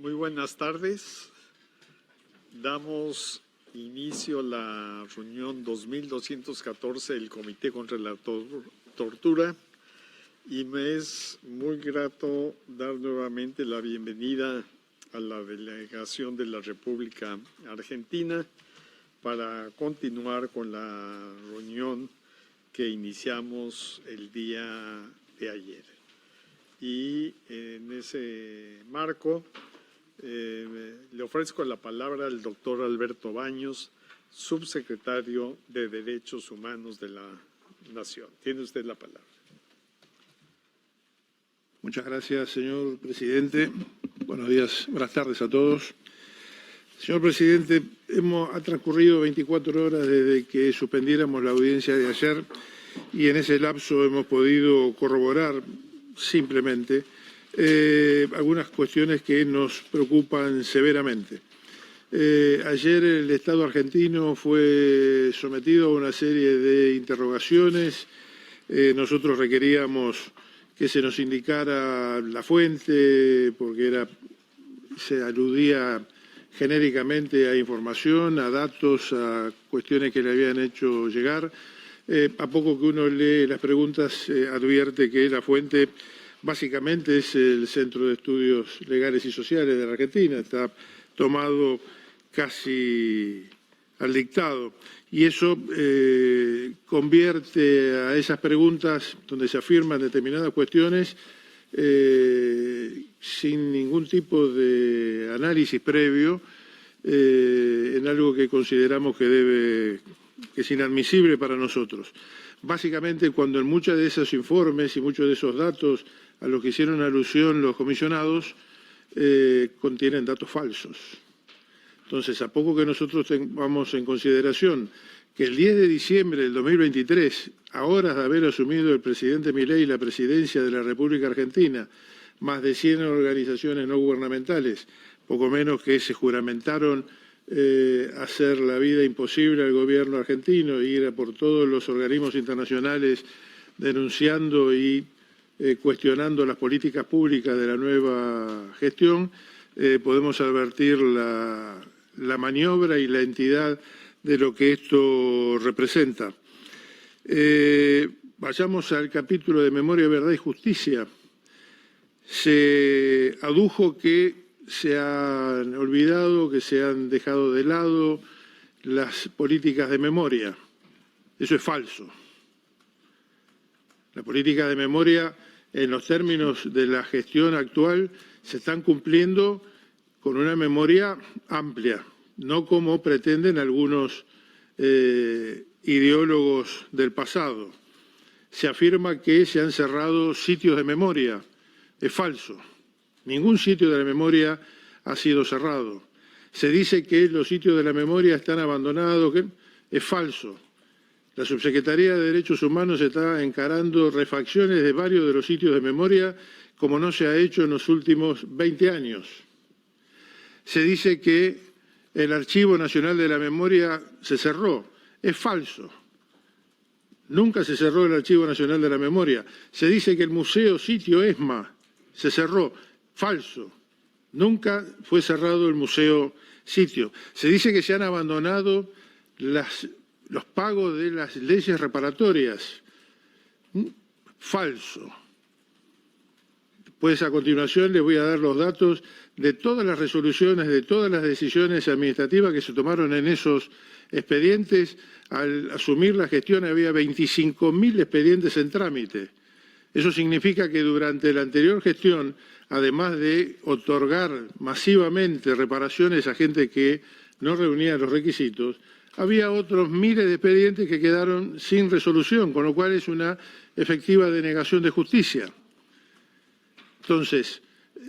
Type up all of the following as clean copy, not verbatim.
Muy buenas tardes. Damos inicio a la reunión 2214 del Comité contra la Tortura y me es muy grato dar nuevamente la bienvenida a la delegación de la República Argentina para continuar con la reunión que iniciamos el día de ayer. Y en ese marco le ofrezco la palabra al doctor Alberto Baños, subsecretario de Derechos Humanos de la Nación. Tiene usted la palabra. Muchas gracias, señor presidente. Buenos días, buenas tardes a todos. Señor presidente, ha transcurrido 24 horas desde que suspendiéramos la audiencia de ayer y en ese lapso hemos podido corroborar simplemente algunas cuestiones que nos preocupan severamente. Ayer el Estado argentino fue sometido a una serie de interrogaciones. Nosotros requeríamos que se nos indicara la fuente porque se aludía genéricamente a información, a datos, a cuestiones que le habían hecho llegar. A poco que uno lee las preguntas, advierte que la fuente básicamente es el Centro de Estudios Legales y Sociales de la Argentina, está tomado casi al dictado. Y eso convierte a esas preguntas donde se afirman determinadas cuestiones sin ningún tipo de análisis previo en algo que consideramos que es inadmisible para nosotros. Básicamente, cuando en muchos de esos informes y muchos de esos datos a los que hicieron alusión los comisionados contienen datos falsos. Entonces, a poco que nosotros tengamos en consideración que el 10 de diciembre del 2023, a horas de haber asumido el presidente Milei la presidencia de la República Argentina, más de 100 organizaciones no gubernamentales, poco menos que se juramentaron hacer la vida imposible al gobierno argentino e ir a por todos los organismos internacionales denunciando y cuestionando las políticas públicas de la nueva gestión, podemos advertir la maniobra y la entidad de lo que esto representa. Vayamos al capítulo de Memoria, Verdad y Justicia. Se adujo que se han olvidado, que se han dejado de lado las políticas de memoria. Eso es falso. La política de memoria, en los términos de la gestión actual, se están cumpliendo con una memoria amplia, no como pretenden algunos ideólogos del pasado. Se afirma que se han cerrado sitios de memoria. Es falso. Ningún sitio de la memoria ha sido cerrado. Se dice que los sitios de la memoria están abandonados. Es falso. La Subsecretaría de Derechos Humanos está encarando refacciones de varios de los sitios de memoria como no se ha hecho en los últimos 20 años. Se dice que el Archivo Nacional de la Memoria se cerró. Es falso. Nunca se cerró el Archivo Nacional de la Memoria. Se dice que el Museo Sitio ESMA se cerró. Falso. Nunca fue cerrado el Museo Sitio. Se dice que se han abandonado los pagos de las leyes reparatorias. Falso. Pues a continuación les voy a dar los datos de todas las resoluciones, de todas las decisiones administrativas que se tomaron en esos expedientes. Al asumir la gestión había 25.000 expedientes en trámite. Eso significa que durante la anterior gestión, además de otorgar masivamente reparaciones a gente que no reunía los requisitos, había otros miles de expedientes que quedaron sin resolución, con lo cual es una efectiva denegación de justicia. Entonces,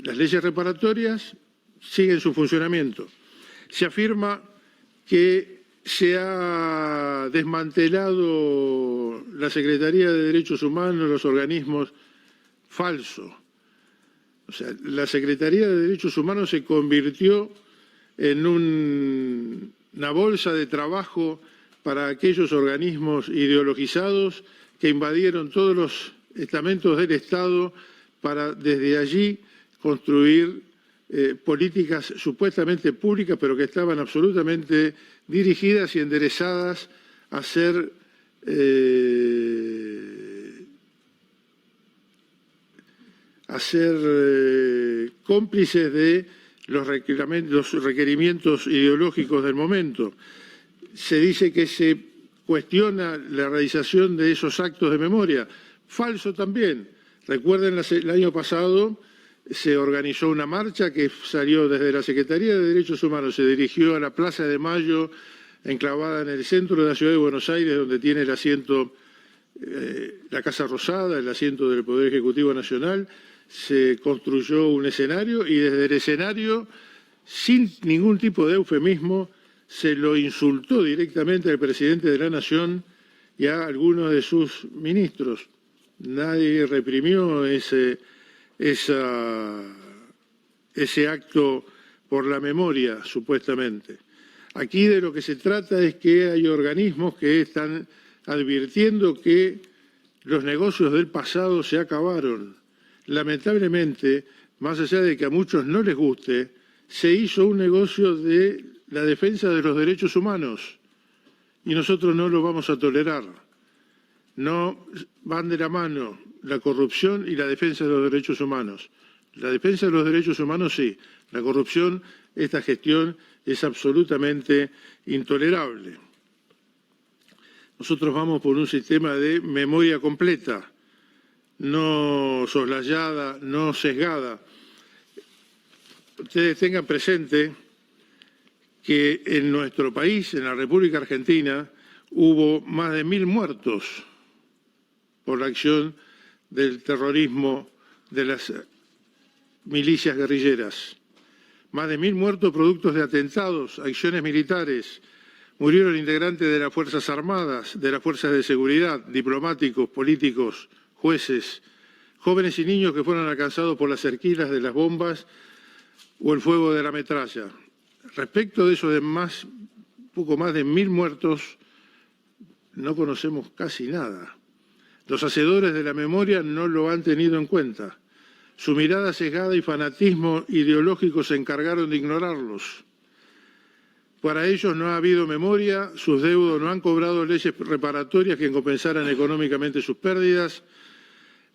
las leyes reparatorias siguen su funcionamiento. Se afirma que se ha desmantelado la Secretaría de Derechos Humanos, los organismos. Falso. O sea, la Secretaría de Derechos Humanos se convirtió en una bolsa de trabajo para aquellos organismos ideologizados que invadieron todos los estamentos del Estado para desde allí construir políticas supuestamente públicas, pero que estaban absolutamente dirigidas y enderezadas a ser cómplices de los requerimientos ideológicos del momento. Se dice que se cuestiona la realización de esos actos de memoria. Falso también. Recuerden, el año pasado se organizó una marcha que salió desde la Secretaría de Derechos Humanos, se dirigió a la Plaza de Mayo, enclavada en el centro de la ciudad de Buenos Aires, donde tiene el asiento la Casa Rosada, el asiento del Poder Ejecutivo Nacional. Se construyó un escenario y desde el escenario, sin ningún tipo de eufemismo, se lo insultó directamente al presidente de la Nación y a algunos de sus ministros. Nadie reprimió ese acto por la memoria, supuestamente. Aquí de lo que se trata es que hay organismos que están advirtiendo que los negocios del pasado se acabaron. Lamentablemente, más allá de que a muchos no les guste, se hizo un negocio de la defensa de los derechos humanos y nosotros no lo vamos a tolerar. No van de la mano la corrupción y la defensa de los derechos humanos. La defensa de los derechos humanos sí, la corrupción, esta gestión es absolutamente intolerable. Nosotros vamos por un sistema de memoria completa, no soslayada, no sesgada. Ustedes tengan presente que en nuestro país, en la República Argentina, hubo más de 1000 muertos por la acción del terrorismo de las milicias guerrilleras. Más de 1000 muertos productos de atentados, acciones militares. Murieron integrantes de las Fuerzas Armadas, de las Fuerzas de Seguridad, diplomáticos, políticos, jueces, jóvenes y niños que fueron alcanzados por las erquilas de las bombas o el fuego de la metralla. Respecto de eso de poco más de 1000 muertos, no conocemos casi nada. Los hacedores de la memoria no lo han tenido en cuenta. Su mirada sesgada y fanatismo ideológico se encargaron de ignorarlos. Para ellos no ha habido memoria, sus deudos no han cobrado leyes reparatorias que compensaran económicamente sus pérdidas,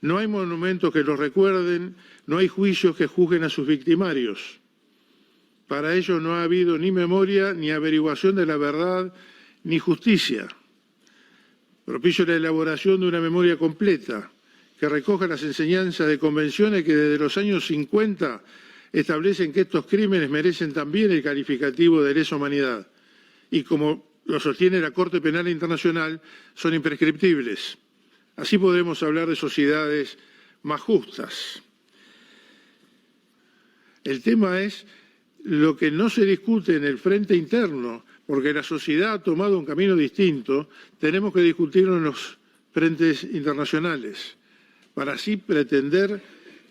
no hay monumentos que los recuerden, no hay juicios que juzguen a sus victimarios. Para ellos no ha habido ni memoria, ni averiguación de la verdad, ni justicia. Propicio la elaboración de una memoria completa que recoja las enseñanzas de convenciones que desde los años 50 establecen que estos crímenes merecen también el calificativo de lesa humanidad y, como lo sostiene la Corte Penal Internacional, son imprescriptibles. Así podremos hablar de sociedades más justas. El tema es lo que no se discute en el frente interno, porque la sociedad ha tomado un camino distinto, tenemos que discutirlo en los frentes internacionales, para así pretender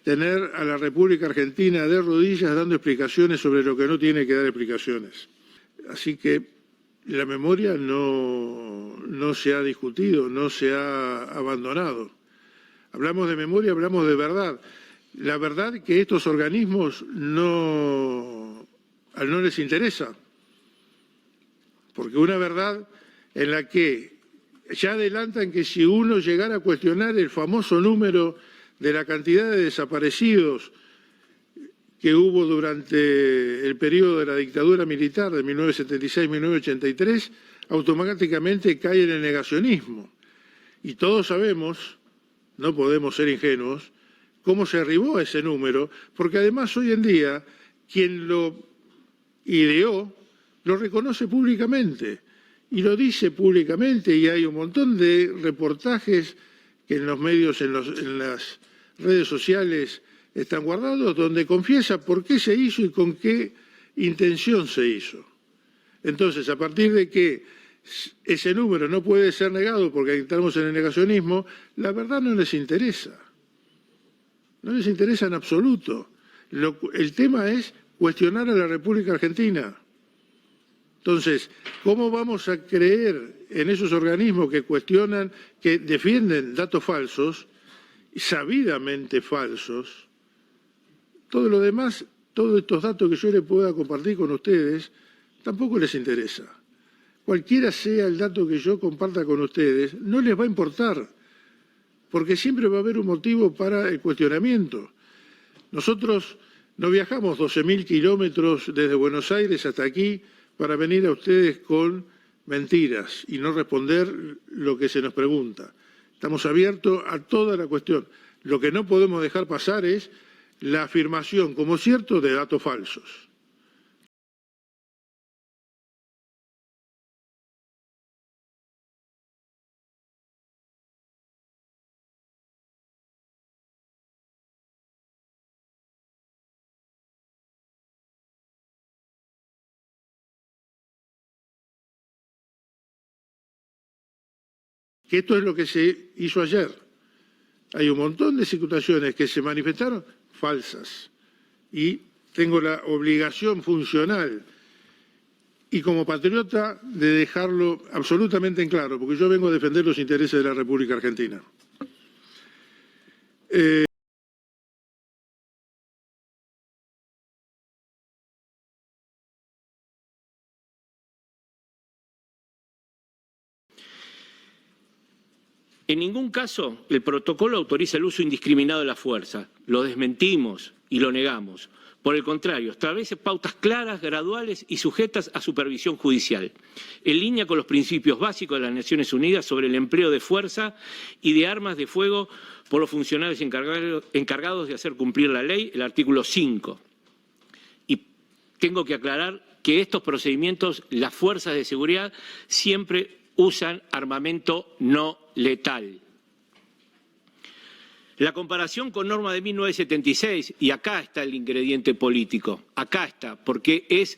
tener a la República Argentina de rodillas dando explicaciones sobre lo que no tiene que dar explicaciones. Así que la memoria no se ha discutido, no se ha abandonado. Hablamos de memoria, hablamos de verdad. La verdad que estos organismos no les interesa, porque una verdad en la que ya adelantan que si uno llegara a cuestionar el famoso número de la cantidad de desaparecidos que hubo durante el periodo de la dictadura militar de 1976-1983, automáticamente cae en el negacionismo. Y todos sabemos, no podemos ser ingenuos, cómo se arribó a ese número, porque además hoy en día quien lo ideó lo reconoce públicamente y lo dice públicamente, y hay un montón de reportajes que en los medios, en las redes sociales están guardados, donde confiesa por qué se hizo y con qué intención se hizo. Entonces, a partir de que ese número no puede ser negado porque entramos en el negacionismo, la verdad no les interesa. No les interesa en absoluto. El tema es cuestionar a la República Argentina. Entonces, ¿cómo vamos a creer en esos organismos que cuestionan, que defienden datos falsos, sabidamente falsos? Todo lo demás todos estos datos que yo les pueda compartir con ustedes, tampoco les interesa. Cualquiera sea el dato que yo comparta con ustedes, no les va a importar, porque siempre va a haber un motivo para el cuestionamiento. Nosotros no viajamos 12.000 kilómetros desde Buenos Aires hasta aquí para venir a ustedes con mentiras y no responder lo que se nos pregunta. Estamos abiertos a toda la cuestión. Lo que no podemos dejar pasar es la afirmación como cierto de datos falsos. Que esto es lo que se hizo ayer. Hay un montón de situaciones que se manifestaron falsas y tengo la obligación funcional y como patriota de dejarlo absolutamente en claro, porque yo vengo a defender los intereses de la República Argentina. En ningún caso el protocolo autoriza el uso indiscriminado de la fuerza. Lo desmentimos y lo negamos. Por el contrario, establece pautas claras, graduales y sujetas a supervisión judicial, en línea con los principios básicos de las Naciones Unidas sobre el empleo de fuerza y de armas de fuego por los funcionarios encargados de hacer cumplir la ley, el artículo 5. Y tengo que aclarar que estos procedimientos, las fuerzas de seguridad siempre usan armamento no letal. La comparación con norma de 1976, y acá está el ingrediente político, acá está, porque es,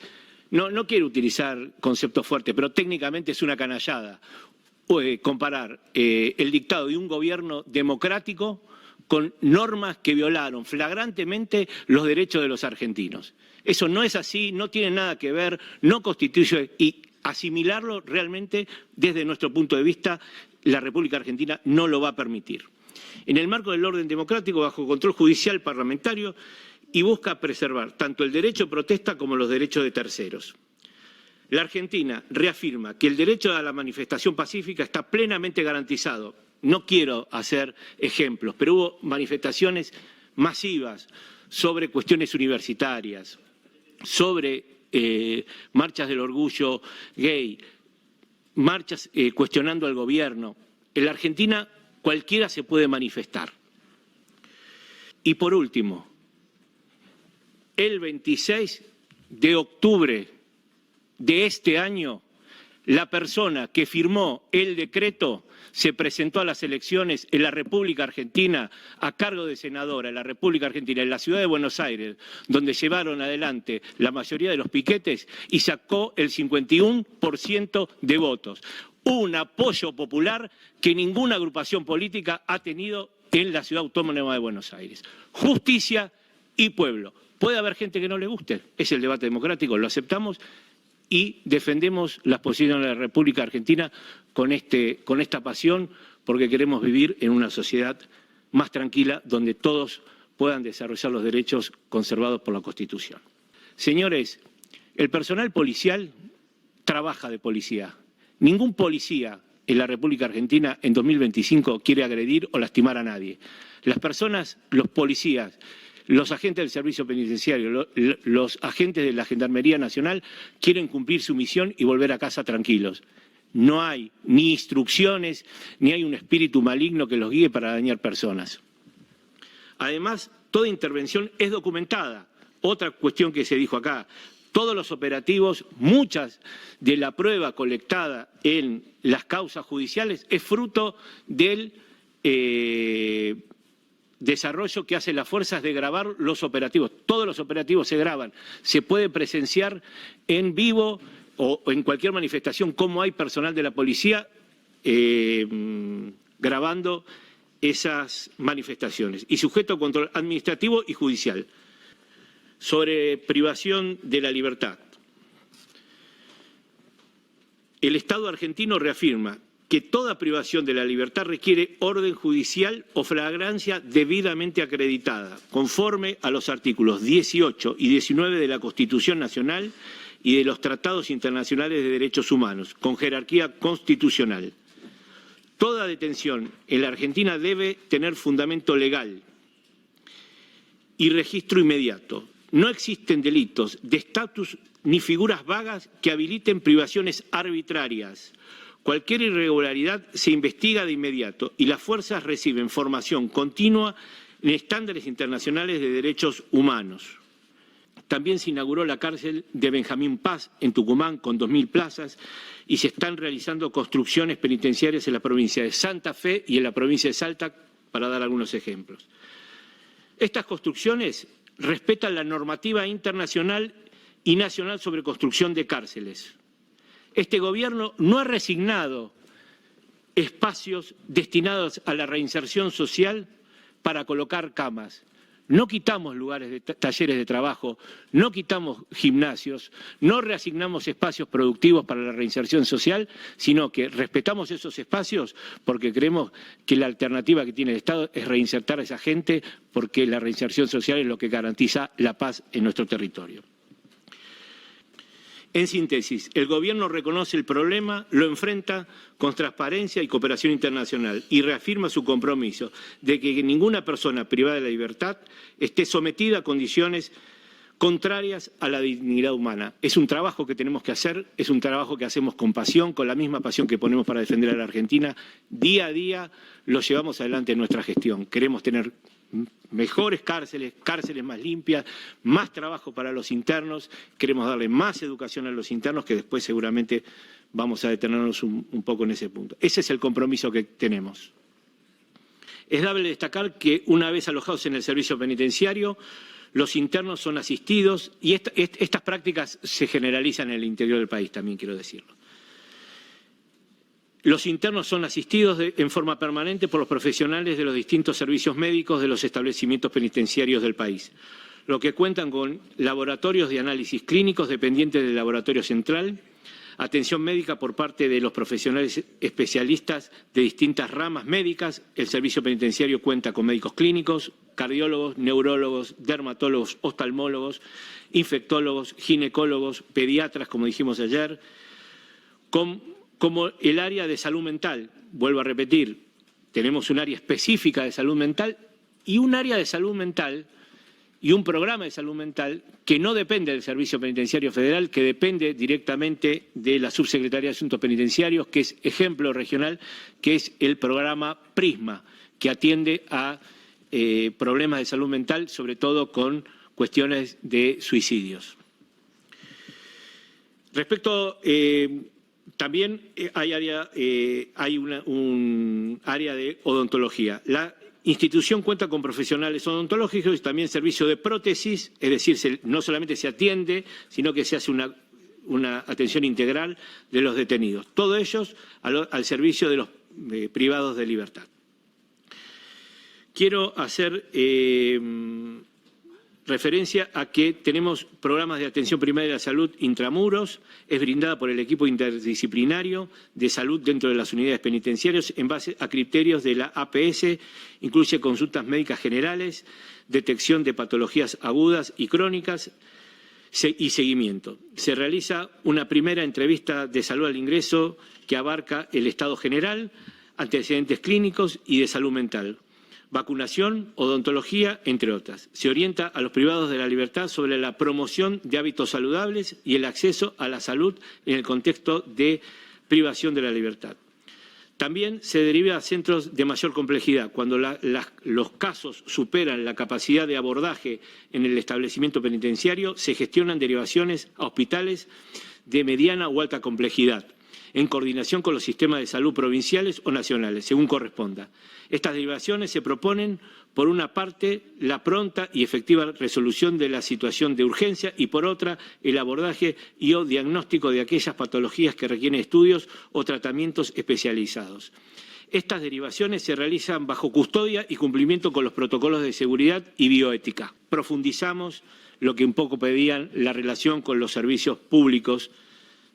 no quiero utilizar conceptos fuertes, pero técnicamente es una canallada, comparar el dictado de un gobierno democrático con normas que violaron flagrantemente los derechos de los argentinos. Eso no es así, no tiene nada que ver, no constituye, y asimilarlo realmente desde nuestro punto de vista, la República Argentina no lo va a permitir. En el marco del orden democrático, bajo control judicial parlamentario, y busca preservar tanto el derecho de protesta como los derechos de terceros. La Argentina reafirma que el derecho a la manifestación pacífica está plenamente garantizado. No quiero hacer ejemplos, pero hubo manifestaciones masivas sobre cuestiones universitarias, sobre marchas del orgullo gay, marchas cuestionando al gobierno. En la Argentina cualquiera se puede manifestar. Y por último, el 26 de octubre de este año, la persona que firmó el decreto se presentó a las elecciones en la República Argentina a cargo de senadora en la República Argentina, en la ciudad de Buenos Aires, donde llevaron adelante la mayoría de los piquetes y sacó el 51% de votos. Un apoyo popular que ninguna agrupación política ha tenido en la ciudad autónoma de Buenos Aires. Justicia y pueblo. Puede haber gente que no le guste, es el debate democrático, lo aceptamos y defendemos las posiciones de la República Argentina con esta pasión, porque queremos vivir en una sociedad más tranquila, donde todos puedan desarrollar los derechos conservados por la Constitución. Señores, el personal policial trabaja de policía. Ningún policía en la República Argentina en 2025 quiere agredir o lastimar a nadie. Las personas, los policías, los agentes del servicio penitenciario, los agentes de la Gendarmería Nacional quieren cumplir su misión y volver a casa tranquilos. No hay ni instrucciones, ni hay un espíritu maligno que los guíe para dañar personas. Además, toda intervención es documentada. Otra cuestión que se dijo acá, todos los operativos, muchas de la prueba colectada en las causas judiciales es fruto del desarrollo que hacen las fuerzas de grabar los operativos. Todos los operativos se graban, se puede presenciar en vivo o en cualquier manifestación cómo hay personal de la policía grabando esas manifestaciones y sujeto a control administrativo y judicial. Sobre privación de la libertad. El Estado argentino reafirma que toda privación de la libertad requiere orden judicial o flagrancia debidamente acreditada, conforme a los artículos 18 y 19 de la Constitución Nacional y de los tratados internacionales de derechos humanos, con jerarquía constitucional. Toda detención en la Argentina debe tener fundamento legal y registro inmediato. No existen delitos de estatus ni figuras vagas que habiliten privaciones arbitrarias. Cualquier irregularidad se investiga de inmediato y las fuerzas reciben formación continua en estándares internacionales de derechos humanos. También se inauguró la cárcel de Benjamín Paz en Tucumán con 2.000 plazas y se están realizando construcciones penitenciarias en la provincia de Santa Fe y en la provincia de Salta, para dar algunos ejemplos. Estas construcciones respetan la normativa internacional y nacional sobre construcción de cárceles. Este gobierno no ha resignado espacios destinados a la reinserción social para colocar camas. No quitamos lugares de talleres de trabajo, no quitamos gimnasios, no reasignamos espacios productivos para la reinserción social, sino que respetamos esos espacios porque creemos que la alternativa que tiene el Estado es reinsertar a esa gente, porque la reinserción social es lo que garantiza la paz en nuestro territorio. En síntesis, el Gobierno reconoce el problema, lo enfrenta con transparencia y cooperación internacional y reafirma su compromiso de que ninguna persona privada de la libertad esté sometida a condiciones contrarias a la dignidad humana. Es un trabajo que tenemos que hacer, es un trabajo que hacemos con pasión, con la misma pasión que ponemos para defender a la Argentina. Día a día lo llevamos adelante en nuestra gestión. Queremos tener mejores cárceles, cárceles más limpias, más trabajo para los internos, queremos darle más educación a los internos, que después seguramente vamos a detenernos un poco en ese punto. Ese es el compromiso que tenemos. Es dable destacar que una vez alojados en el servicio penitenciario, los internos son asistidos y estas prácticas se generalizan en el interior del país, también quiero decirlo. Los internos son asistidos en forma permanente por los profesionales de los distintos servicios médicos de los establecimientos penitenciarios del país, lo que cuentan con laboratorios de análisis clínicos dependientes del laboratorio central, atención médica por parte de los profesionales especialistas de distintas ramas médicas. El servicio penitenciario cuenta con médicos clínicos, cardiólogos, neurólogos, dermatólogos, oftalmólogos, infectólogos, ginecólogos, pediatras, como dijimos ayer, como el área de salud mental. Vuelvo a repetir, tenemos un área específica de salud mental y un área de salud mental y un programa de salud mental que no depende del Servicio Penitenciario Federal, que depende directamente de la Subsecretaría de Asuntos Penitenciarios, que es ejemplo regional, que es el programa Prisma, que atiende a problemas de salud mental, sobre todo con cuestiones de suicidios. Respecto, también hay un área de odontología. La institución cuenta con profesionales odontológicos y también servicio de prótesis, es decir, no solamente se atiende, sino que se hace una atención integral de los detenidos. Todos ellos al servicio de los privados de libertad. Quiero hacer referencia a que tenemos programas de atención primaria de la salud intramuros, es brindada por el equipo interdisciplinario de salud dentro de las unidades penitenciarias en base a criterios de la APS, incluye consultas médicas generales, detección de patologías agudas y crónicas y seguimiento. Se realiza una primera entrevista de salud al ingreso que abarca el estado general, antecedentes clínicos y de salud mental. Vacunación, odontología, entre otras. Se orienta a los privados de la libertad sobre la promoción de hábitos saludables y el acceso a la salud en el contexto de privación de la libertad. También se deriva a centros de mayor complejidad. Cuando los casos superan la capacidad de abordaje en el establecimiento penitenciario, se gestionan derivaciones a hospitales de mediana o alta complejidad, en coordinación con los sistemas de salud provinciales o nacionales, según corresponda. Estas derivaciones se proponen, por una parte, la pronta y efectiva resolución de la situación de urgencia y, por otra, el abordaje y o diagnóstico de aquellas patologías que requieren estudios o tratamientos especializados. Estas derivaciones se realizan bajo custodia y cumplimiento con los protocolos de seguridad y bioética. Profundizamos lo que un poco pedían, la relación con los servicios públicos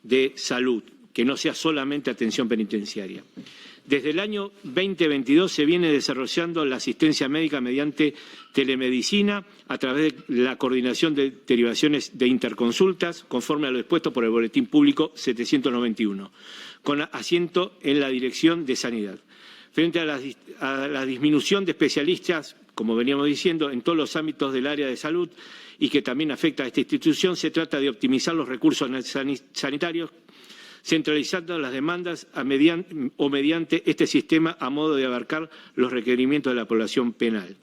de salud, que no sea solamente atención penitenciaria. Desde el año 2022 se viene desarrollando la asistencia médica mediante telemedicina a través de la coordinación de derivaciones de interconsultas, conforme a lo dispuesto por el Boletín Público 791, con asiento en la Dirección de Sanidad. Frente a la disminución de especialistas, como veníamos diciendo, en todos los ámbitos del área de salud y que también afecta a esta institución, se trata de optimizar los recursos sanitarios, centralizando las demandas mediante este sistema a modo de abarcar los requerimientos de la población penal.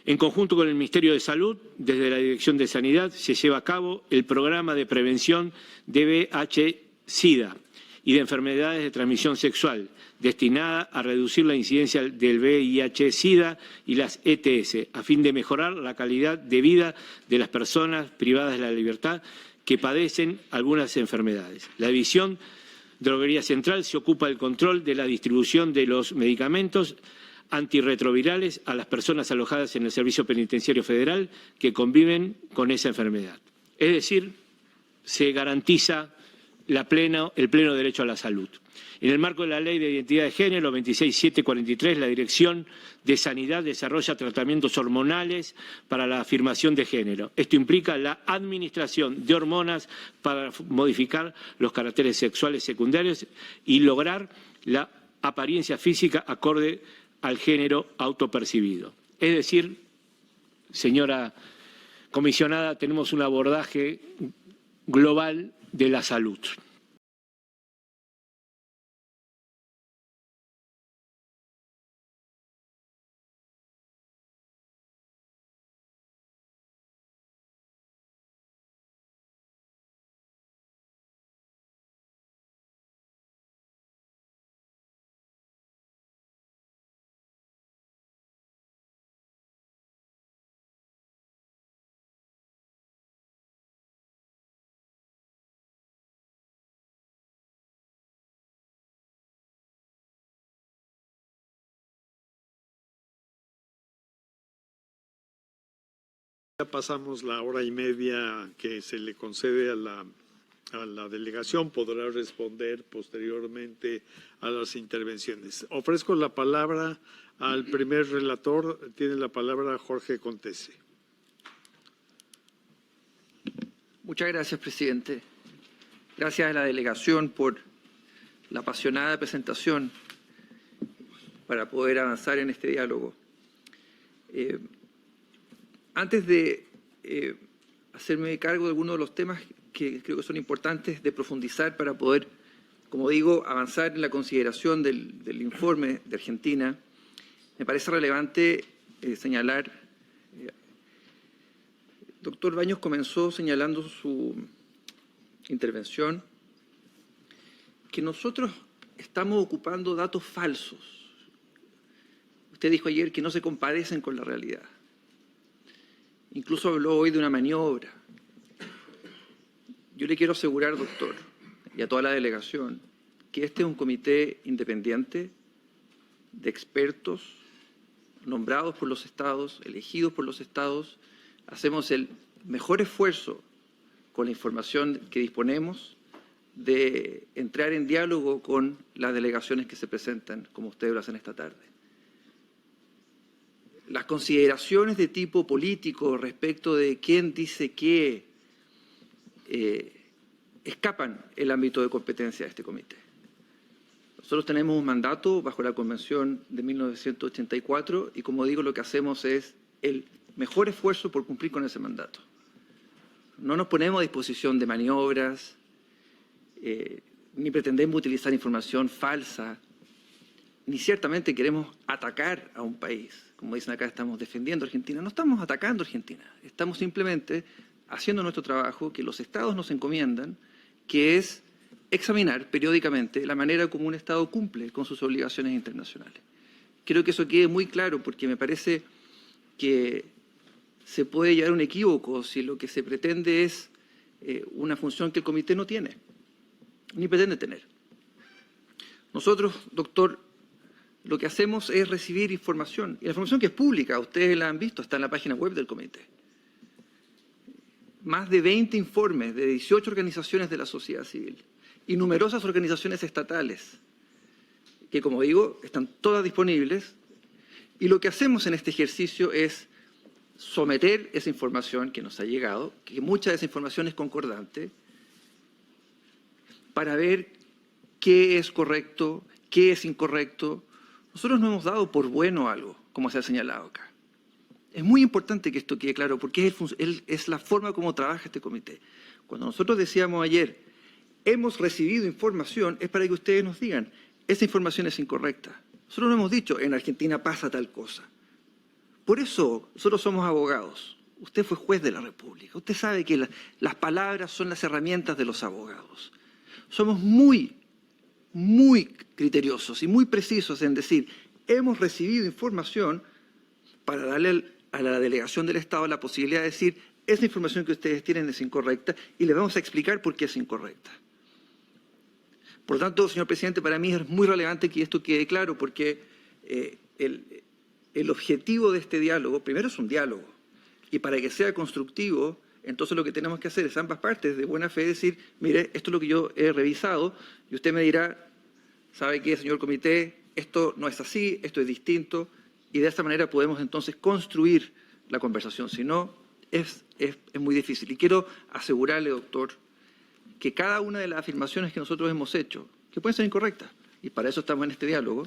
En conjunto con el Ministerio de Salud, desde la Dirección de Sanidad, se lleva a cabo el programa de prevención de VIH-Sida y de enfermedades de transmisión sexual, destinada a reducir la incidencia del VIH-Sida y las ETS, a fin de mejorar la calidad de vida de las personas privadas de la libertad que padecen algunas enfermedades. La División de Droguería Central se ocupa del control de la distribución de los medicamentos antirretrovirales a las personas alojadas en el Servicio Penitenciario Federal que conviven con esa enfermedad. Es decir, se garantiza el pleno derecho a la salud. En el marco de la Ley de Identidad de Género 26743, la Dirección de Sanidad desarrolla tratamientos hormonales para la afirmación de género. Esto implica la administración de hormonas para modificar los caracteres sexuales secundarios y lograr la apariencia física acorde al género autopercibido. Es decir, señora comisionada, tenemos un abordaje global de la salud. Ya pasamos la hora y media que se le concede a la delegación. Podrá responder posteriormente a las intervenciones. Ofrezco la palabra al primer relator. Tiene la palabra Jorge Contese. Muchas gracias, presidente. Gracias a la delegación por la apasionada presentación para poder avanzar en este diálogo. Antes de hacerme cargo de algunos de los temas que creo que son importantes de profundizar para poder, como digo, avanzar en la consideración del informe de Argentina, me parece relevante señalar. Doctor Baños comenzó señalando su intervención que nosotros estamos ocupando datos falsos. Usted dijo ayer que no se compadecen con la realidad. Incluso habló hoy de una maniobra. Yo le quiero asegurar, doctor, y a toda la delegación, que este es un comité independiente de expertos nombrados por los estados, elegidos por los estados. Hacemos el mejor esfuerzo con la información que disponemos de entrar en diálogo con las delegaciones que se presentan, como ustedes lo hacen esta tarde. Las consideraciones de tipo político respecto de quién dice qué escapan el ámbito de competencia de este comité. Nosotros tenemos un mandato bajo la Convención de 1984 y, como digo, lo que hacemos es el mejor esfuerzo por cumplir con ese mandato. No nos ponemos a disposición de maniobras, ni pretendemos utilizar información falsa, ni ciertamente queremos atacar a un país. Como dicen acá, estamos defendiendo a Argentina. No estamos atacando a Argentina. Estamos simplemente haciendo nuestro trabajo que los estados nos encomiendan, que es examinar periódicamente la manera como un estado cumple con sus obligaciones internacionales. Quiero que eso quede muy claro porque me parece que se puede llevar a un equívoco si lo que se pretende es una función que el comité no tiene, ni pretende tener. Nosotros, doctor, lo que hacemos es recibir información, y la información que es pública, ustedes la han visto, está en la página web del comité. Más de 20 informes de 18 organizaciones de la sociedad civil. y numerosas organizaciones estatales, que como digo, están todas disponibles, y lo que hacemos en este ejercicio es someter esa información que nos ha llegado, que mucha de esa información es concordante, para ver qué es correcto, qué es incorrecto. Nosotros no hemos dado por bueno algo, como se ha señalado acá. Es muy importante que esto quede claro, porque es la forma como trabaja este comité. Cuando nosotros decíamos ayer, hemos recibido información, es para que ustedes nos digan, esa información es incorrecta. Nosotros no hemos dicho, en Argentina pasa tal cosa. Por eso nosotros somos abogados. Usted fue juez de la República. Usted sabe que las palabras son las herramientas de los abogados. Somos muy criteriosos y muy precisos en decir, hemos recibido información para darle a la delegación del Estado la posibilidad de decir, esa información que ustedes tienen es incorrecta y le vamos a explicar por qué es incorrecta. Por lo tanto, señor presidente, para mí es muy relevante que esto quede claro porque el objetivo de este diálogo, primero es un diálogo, y para que sea constructivo, entonces lo que tenemos que hacer es ambas partes de buena fe decir, mire, esto es lo que yo he revisado, y usted me dirá, ¿sabe qué, señor comité? Esto no es así, esto es distinto, y de esta manera podemos entonces construir la conversación. Si no, es muy difícil. Y quiero asegurarle, doctor, que cada una de las afirmaciones que nosotros hemos hecho, que pueden ser incorrectas, y para eso estamos en este diálogo,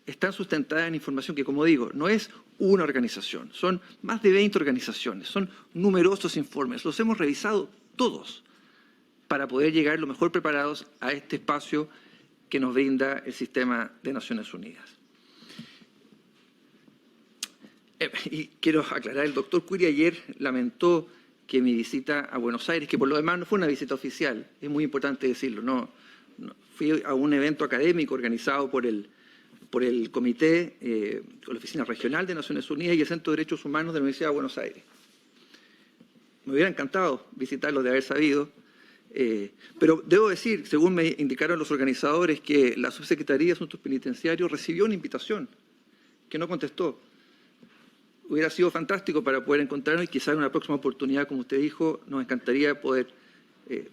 están sustentadas en información que, como digo, no es una organización, son más de 20 organizaciones, son numerosos informes, los hemos revisado todos para poder llegar lo mejor preparados a este espacio que nos brinda el sistema de Naciones Unidas. Y quiero aclarar, el doctor Curi ayer lamentó que mi visita a Buenos Aires, que por lo demás no fue una visita oficial, es muy importante decirlo, no fui a un evento académico organizado por el Comité, con la Oficina Regional de Naciones Unidas y el Centro de Derechos Humanos de la Universidad de Buenos Aires. Me hubiera encantado visitarlo de haber sabido, pero debo decir, según me indicaron los organizadores, que la Subsecretaría de Asuntos Penitenciarios recibió una invitación que no contestó. Hubiera sido fantástico para poder encontrarnos y quizás en una próxima oportunidad, como usted dijo, nos encantaría poder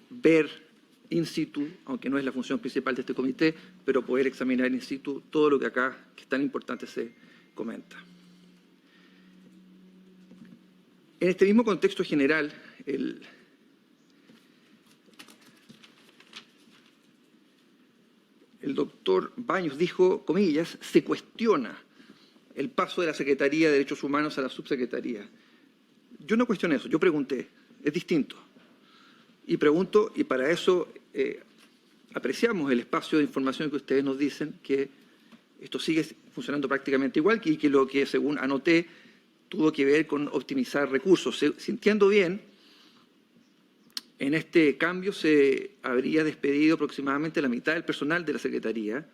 ver in situ, aunque no es la función principal de este comité, pero poder examinar in situ todo lo que acá, que es tan importante, se comenta. En este mismo contexto general, el doctor Baños dijo, comillas, se cuestiona el paso de la Secretaría de Derechos Humanos a la Subsecretaría. Yo no cuestioné eso, yo pregunté, es distinto. Y pregunto, y para eso apreciamos el espacio de información que ustedes nos dicen, que esto sigue funcionando prácticamente igual y que lo que, según anoté, tuvo que ver con optimizar recursos. Si entiendo bien, en este cambio se habría despedido aproximadamente la mitad del personal de la Secretaría.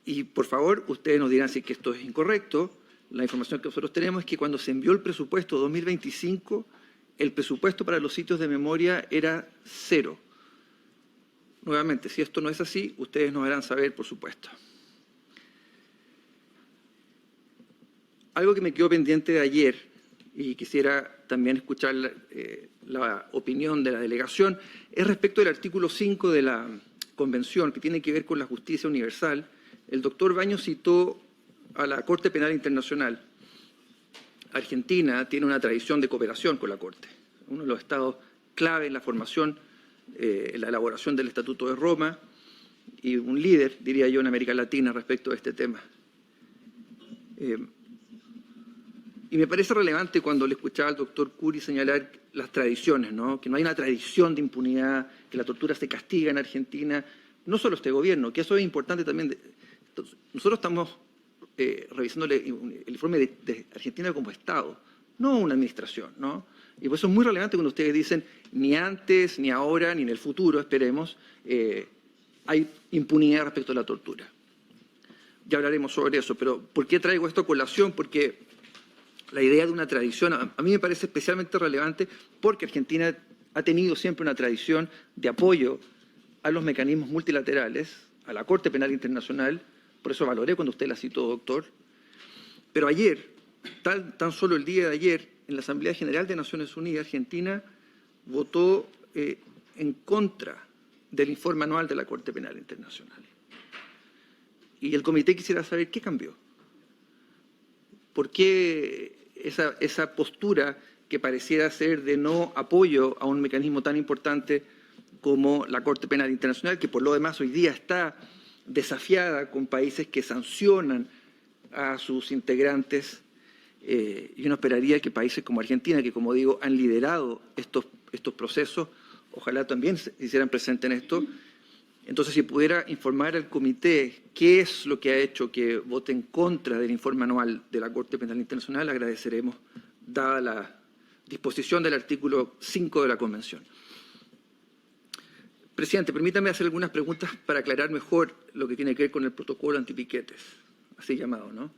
Y por favor, ustedes nos dirán si es que esto es incorrecto. La información que nosotros tenemos es que cuando se envió el presupuesto 2025, el presupuesto para los sitios de memoria era 0. Nuevamente, si esto no es así, ustedes nos harán saber, por supuesto. Algo que me quedó pendiente de ayer, y quisiera también escuchar la opinión de la delegación, es respecto del artículo 5 de la Convención, que tiene que ver con la justicia universal. El doctor Baños citó a la Corte Penal Internacional. Argentina tiene una tradición de cooperación con la Corte, uno de los estados clave en la formación, en la elaboración del Estatuto de Roma y un líder, diría yo, en América Latina respecto a este tema. Y me parece relevante cuando le escuchaba al doctor Curi señalar las tradiciones, ¿no? Que no hay una tradición de impunidad, que la tortura se castiga en Argentina, no solo este gobierno, que eso es importante también. Nosotros estamos revisando el informe de Argentina como Estado, no una administración, ¿no? Y por eso es muy relevante cuando ustedes dicen, ni antes, ni ahora, ni en el futuro, esperemos, hay impunidad respecto a la tortura. Ya hablaremos sobre eso, pero ¿por qué traigo esto a colación? Porque la idea de una tradición a mí me parece especialmente relevante porque Argentina ha tenido siempre una tradición de apoyo a los mecanismos multilaterales, a la Corte Penal Internacional. Por eso valoré cuando usted la citó, doctor. Pero ayer, tan solo el día de ayer, en la Asamblea General de Naciones Unidas, Argentina votó en contra del informe anual de la Corte Penal Internacional. Y el comité quisiera saber qué cambió. ¿Por qué esa postura que pareciera ser de no apoyo a un mecanismo tan importante como la Corte Penal Internacional, que por lo demás hoy día está desafiada con países que sancionan a sus integrantes? Y uno esperaría que países como Argentina, que como digo han liderado estos procesos, ojalá también se hicieran presentes en esto. Entonces, si pudiera informar al comité qué es lo que ha hecho que vote en contra del informe anual de la Corte Penal Internacional, agradeceremos, dada la disposición del artículo 5 de la Convención. Presidente, permítame hacer algunas preguntas para aclarar mejor lo que tiene que ver con el protocolo antipiquetes, así llamado, ¿no?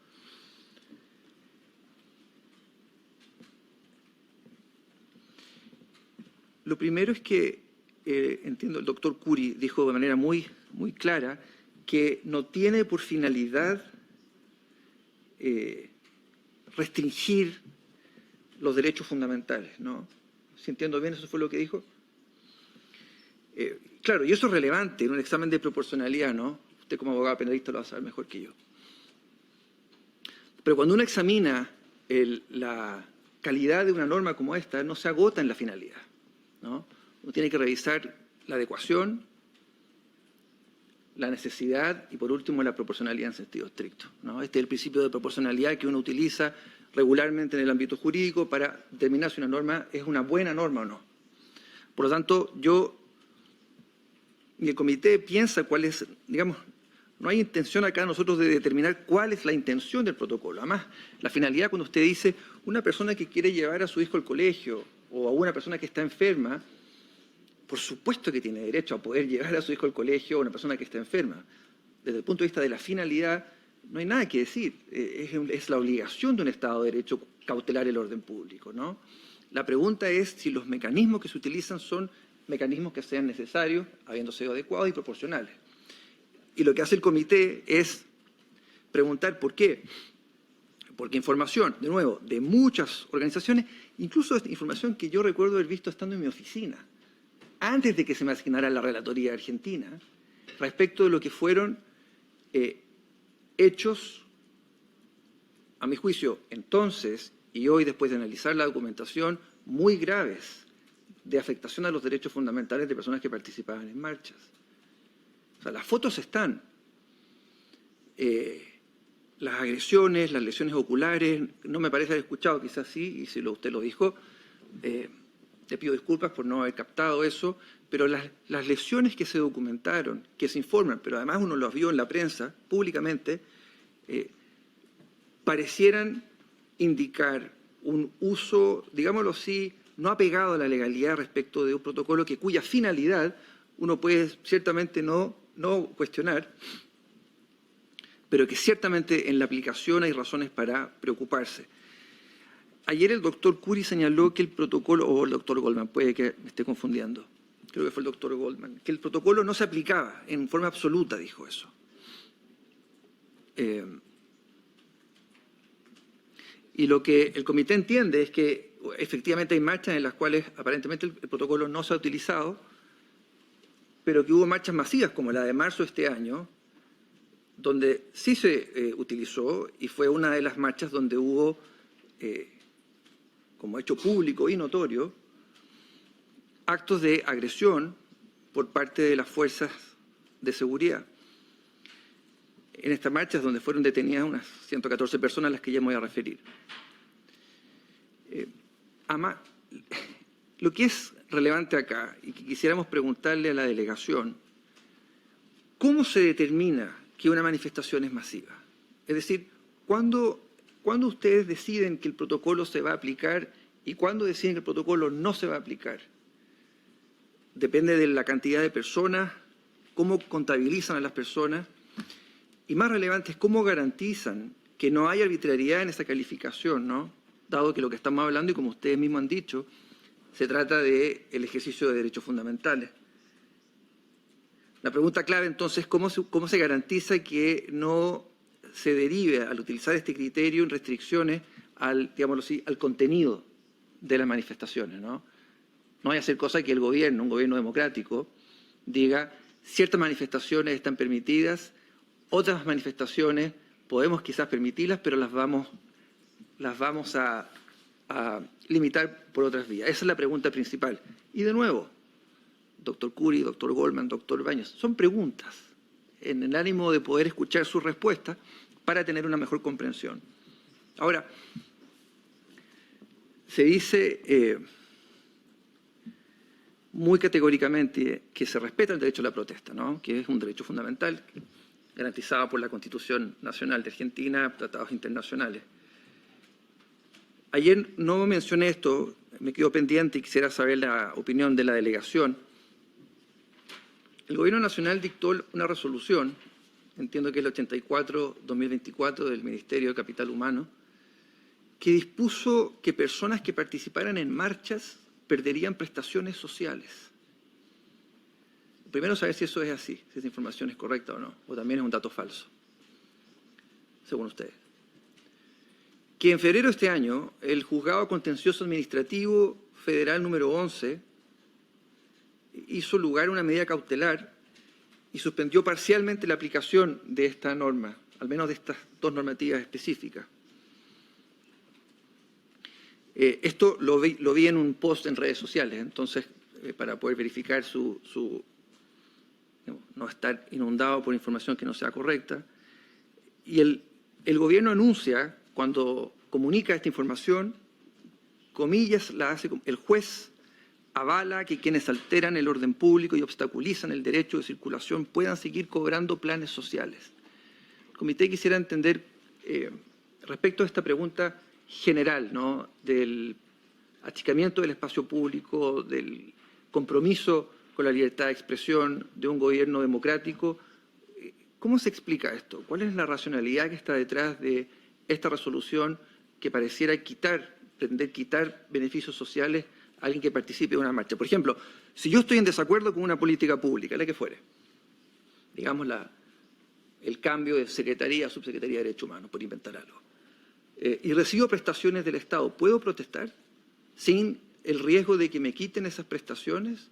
Lo primero es que, entiendo, el doctor Curi dijo de manera muy clara que no tiene por finalidad restringir los derechos fundamentales, ¿no? Si entiendo bien, ¿eso fue lo que dijo? Claro, y eso es relevante en un examen de proporcionalidad, ¿no? Usted como abogado penalista lo va a saber mejor que yo. Pero cuando uno examina la calidad de una norma como esta, no se agota en la finalidad, ¿no? Uno tiene que revisar la adecuación, la necesidad y, por último, la proporcionalidad en sentido estricto, ¿no? Este es el principio de proporcionalidad que uno utiliza regularmente en el ámbito jurídico para determinar si una norma es una buena norma o no. Por lo tanto, y el comité piensa cuál es, digamos, no hay intención acá nosotros de determinar cuál es la intención del protocolo. Además, la finalidad cuando usted dice una persona que quiere llevar a su hijo al colegio o a una persona que está enferma, por supuesto que tiene derecho a poder llevar a su hijo al colegio o a una persona que está enferma. Desde el punto de vista de la finalidad, no hay nada que decir. Es la obligación de un Estado de Derecho cautelar el orden público, ¿no? La pregunta es si los mecanismos que se utilizan son mecanismos que sean necesarios, habiendo sido adecuados y proporcionales. Y lo que hace el comité es preguntar por qué. Porque información, de nuevo, de muchas organizaciones, incluso información que yo recuerdo haber visto estando en mi oficina, antes de que se me asignara la relatoría argentina, respecto de lo que fueron hechos, a mi juicio, entonces y hoy, después de analizar la documentación, muy graves de afectación a los derechos fundamentales de personas que participaban en marchas. O sea, las fotos están. Las agresiones, las lesiones oculares, no me parece haber escuchado, quizás sí, y si usted lo dijo, le pido disculpas por no haber captado eso, pero las lesiones que se documentaron, que se informan, pero además uno los vio en la prensa públicamente, parecieran indicar un uso, digámoslo así, no apegado a la legalidad respecto de un protocolo cuya finalidad uno puede ciertamente no cuestionar, pero que ciertamente en la aplicación hay razones para preocuparse. Ayer el doctor Curi señaló que el protocolo, o el doctor Goldman, puede que me esté confundiendo, creo que fue el doctor Goldman, que el protocolo no se aplicaba en forma absoluta, dijo eso. Y lo que el comité entiende es que efectivamente hay marchas en las cuales aparentemente el protocolo no se ha utilizado, pero que hubo marchas masivas como la de marzo de este año, donde sí se utilizó y fue una de las marchas donde hubo, como hecho público y notorio, actos de agresión por parte de las fuerzas de seguridad. En estas marchas donde fueron detenidas unas 114 personas a las que ya me voy a referir. Lo que es relevante acá, y que quisiéramos preguntarle a la delegación, ¿cómo se determina que una manifestación es masiva? Es decir, ¿cuándo ustedes deciden que el protocolo se va a aplicar y cuándo deciden que el protocolo no se va a aplicar? Depende de la cantidad de personas, cómo contabilizan a las personas, y más relevante es cómo garantizan que no hay arbitrariedad en esa calificación, ¿no? Dado que lo que estamos hablando, y como ustedes mismos han dicho, se trata del ejercicio de derechos fundamentales. La pregunta clave, entonces, ¿cómo se garantiza que no se derive, al utilizar este criterio, en restricciones digámoslo así, al contenido de las manifestaciones, ¿no? No vaya a ser cosa que el gobierno, un gobierno democrático, diga ciertas manifestaciones están permitidas, otras manifestaciones podemos quizás permitirlas, pero las vamos a limitar por otras vías. Esa es la pregunta principal. Y de nuevo, doctor Curi, doctor Goldman, doctor Baños, son preguntas en el ánimo de poder escuchar sus respuestas para tener una mejor comprensión. Ahora, se dice muy categóricamente que se respeta el derecho a la protesta, ¿no? Que es un derecho fundamental garantizado por la Constitución Nacional de Argentina, tratados internacionales. Ayer no mencioné esto, me quedo pendiente y quisiera saber la opinión de la delegación. El Gobierno Nacional dictó una resolución, entiendo que es el 84-2024 del Ministerio de Capital Humano, que dispuso que personas que participaran en marchas perderían prestaciones sociales. Primero, saber si eso es así, si esa información es correcta o no, o también es un dato falso, según ustedes. Que en febrero de este año, el Juzgado Contencioso Administrativo Federal número 11 hizo lugar a una medida cautelar y suspendió parcialmente la aplicación de esta norma, al menos de estas dos normativas específicas. Esto lo vi en un post en redes sociales, entonces, para poder verificar no estar inundado por información que no sea correcta. Y el gobierno anuncia, cuando comunica esta información, comillas, la hace el juez avala que quienes alteran el orden público y obstaculizan el derecho de circulación puedan seguir cobrando planes sociales. El comité quisiera entender, respecto a esta pregunta general, ¿no?, del achicamiento del espacio público, del compromiso con la libertad de expresión de un gobierno democrático, ¿cómo se explica esto? ¿Cuál es la racionalidad que está detrás de esta resolución que pareciera pretender quitar beneficios sociales a alguien que participe de una marcha? Por ejemplo, si yo estoy en desacuerdo con una política pública, la que fuere, digamos el cambio de secretaría a subsecretaría de Derechos Humanos, por inventar algo, y recibo prestaciones del Estado, ¿puedo protestar sin el riesgo de que me quiten esas prestaciones?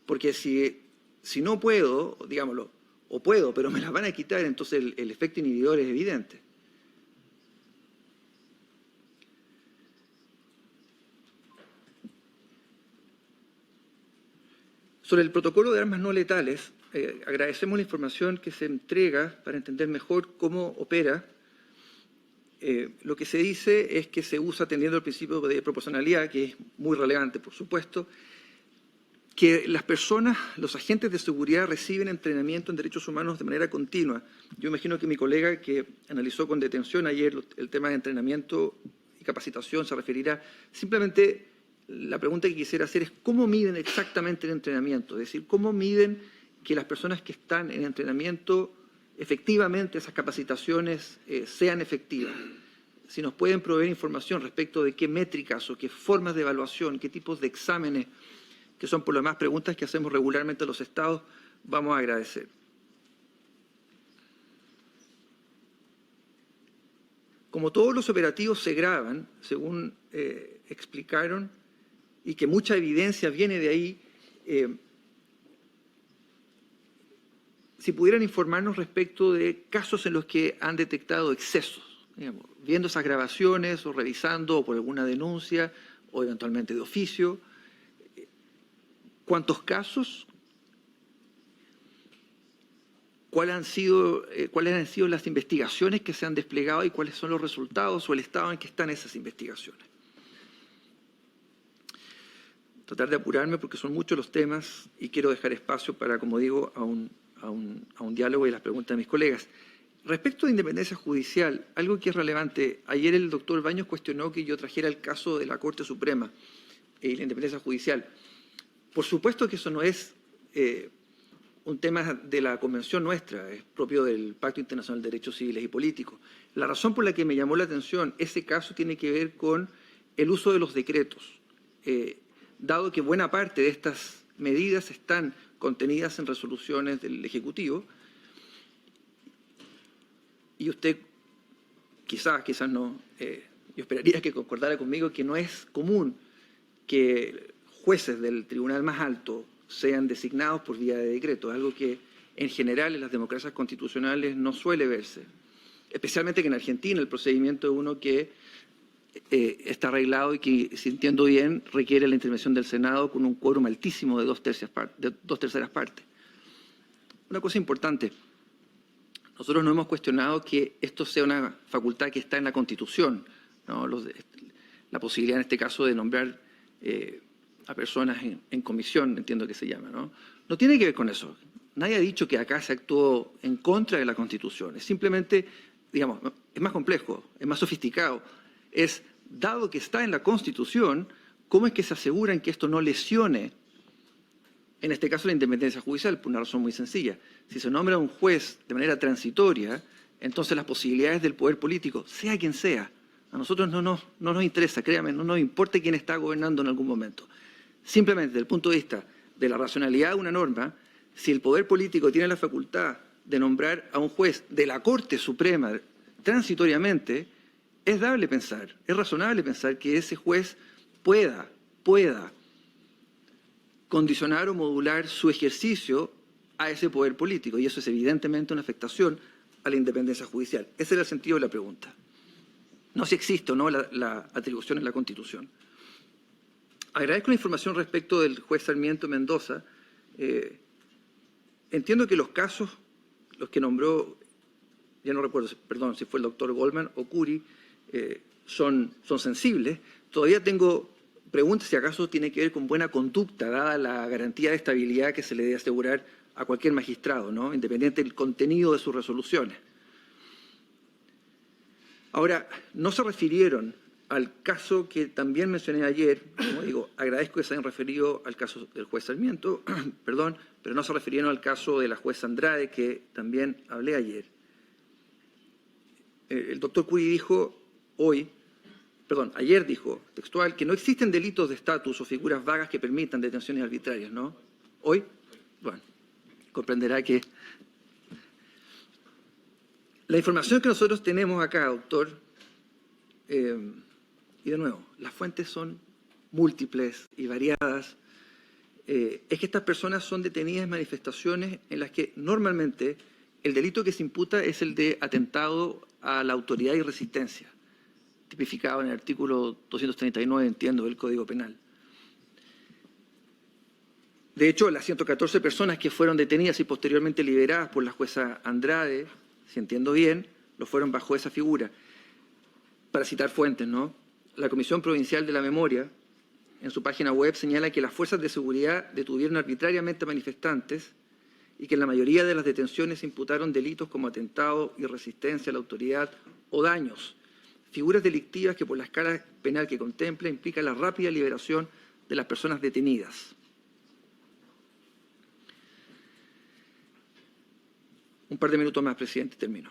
Porque si no puedo, digámoslo, o puedo, pero me las van a quitar, entonces el efecto inhibidor es evidente. Sobre el protocolo de armas no letales, agradecemos la información que se entrega para entender mejor cómo opera. Lo que se dice es que se usa atendiendo al principio de proporcionalidad, que es muy relevante, por supuesto, que las personas, los agentes de seguridad reciben entrenamiento en derechos humanos de manera continua. Yo imagino que mi colega que analizó con detención ayer el tema de entrenamiento y capacitación se referirá. Simplemente la pregunta que quisiera hacer es ¿cómo miden exactamente el entrenamiento? Es decir, ¿cómo miden que las personas que están en entrenamiento efectivamente esas capacitaciones sean efectivas? Si nos pueden proveer información respecto de qué métricas o qué formas de evaluación, qué tipos de exámenes, que son por lo demás preguntas que hacemos regularmente a los estados, vamos a agradecer. Como todos los operativos se graban, según explicaron, y que mucha evidencia viene de ahí, si pudieran informarnos respecto de casos en los que han detectado excesos, digamos, viendo esas grabaciones o revisando o por alguna denuncia o eventualmente de oficio, ¿cuántos casos? ¿Cuáles han sido las investigaciones que se han desplegado y cuáles son los resultados o el estado en que están esas investigaciones? Tratar de apurarme porque son muchos los temas y quiero dejar espacio para, como digo, a un diálogo y las preguntas de mis colegas. Respecto a independencia judicial, algo que es relevante, ayer el doctor Baños cuestionó que yo trajera el caso de la Corte Suprema y la independencia judicial. Por supuesto que eso no es un tema de la convención nuestra, es propio del Pacto Internacional de Derechos Civiles y Políticos. La razón por la que me llamó la atención ese caso tiene que ver con el uso de los decretos. Dado que buena parte de estas medidas están contenidas en resoluciones del Ejecutivo, y usted quizás no, yo esperaría que concordara conmigo que no es común que jueces del tribunal más alto sean designados por vía de decreto, algo que en general en las democracias constitucionales no suele verse. Especialmente que en Argentina el procedimiento es uno que está arreglado y que, si entiendo bien, requiere la intervención del Senado con un quórum altísimo de dos terceras partes. Una cosa importante, nosotros no hemos cuestionado que esto sea una facultad que está en la Constitución, ¿no? La posibilidad en este caso de nombrar a personas en comisión, entiendo que se llama, ¿no? No tiene que ver con eso. Nadie ha dicho que acá se actuó en contra de la Constitución. Es simplemente, digamos, es más complejo, es más sofisticado. Es, dado que está en la Constitución, ¿cómo es que se aseguran que esto no lesione, en este caso, la independencia judicial? Por una razón muy sencilla. Si se nombra a un juez de manera transitoria, entonces las posibilidades del poder político, sea quien sea, a nosotros no nos interesa, créame, no nos importa quién está gobernando en algún momento. Simplemente, desde el punto de vista de la racionalidad de una norma, si el poder político tiene la facultad de nombrar a un juez de la Corte Suprema transitoriamente, es dable pensar, es razonable pensar que ese juez pueda condicionar o modular su ejercicio a ese poder político, y eso es evidentemente una afectación a la independencia judicial. Ese era el sentido de la pregunta. No si existe o no la atribución en la Constitución. Agradezco la información respecto del juez Sarmiento Mendoza. Entiendo que los casos, los que nombró, ya no recuerdo, perdón, si fue el doctor Goldman o Curi, son sensibles. Todavía tengo preguntas si acaso tiene que ver con buena conducta, dada la garantía de estabilidad que se le debe asegurar a cualquier magistrado, ¿no? Independiente del contenido de sus resoluciones. Ahora, no se refirieron al caso que también mencioné ayer. Como digo, agradezco que se hayan referido al caso del juez Sarmiento, perdón, pero no se refirieron al caso de la jueza Andrade, que también hablé ayer. El doctor Curi dijo ayer dijo, textual, que no existen delitos de estatus o figuras vagas que permitan detenciones arbitrarias, ¿no? ¿Hoy? Bueno, comprenderá que la información que nosotros tenemos acá, doctor, y de nuevo, las fuentes son múltiples y variadas, es que estas personas son detenidas en manifestaciones en las que normalmente el delito que se imputa es el de atentado a la autoridad y resistencia, tipificado en el artículo 239, entiendo, del Código Penal. De hecho, las 114 personas que fueron detenidas y posteriormente liberadas por la jueza Andrade, si entiendo bien, lo fueron bajo esa figura. Para citar fuentes, ¿no? La Comisión Provincial de la Memoria, en su página web, señala que las fuerzas de seguridad detuvieron arbitrariamente a manifestantes y que en la mayoría de las detenciones se imputaron delitos como atentado y resistencia a la autoridad o daños, figuras delictivas que por la escala penal que contempla implica la rápida liberación de las personas detenidas. Un par de minutos más, presidente, termino,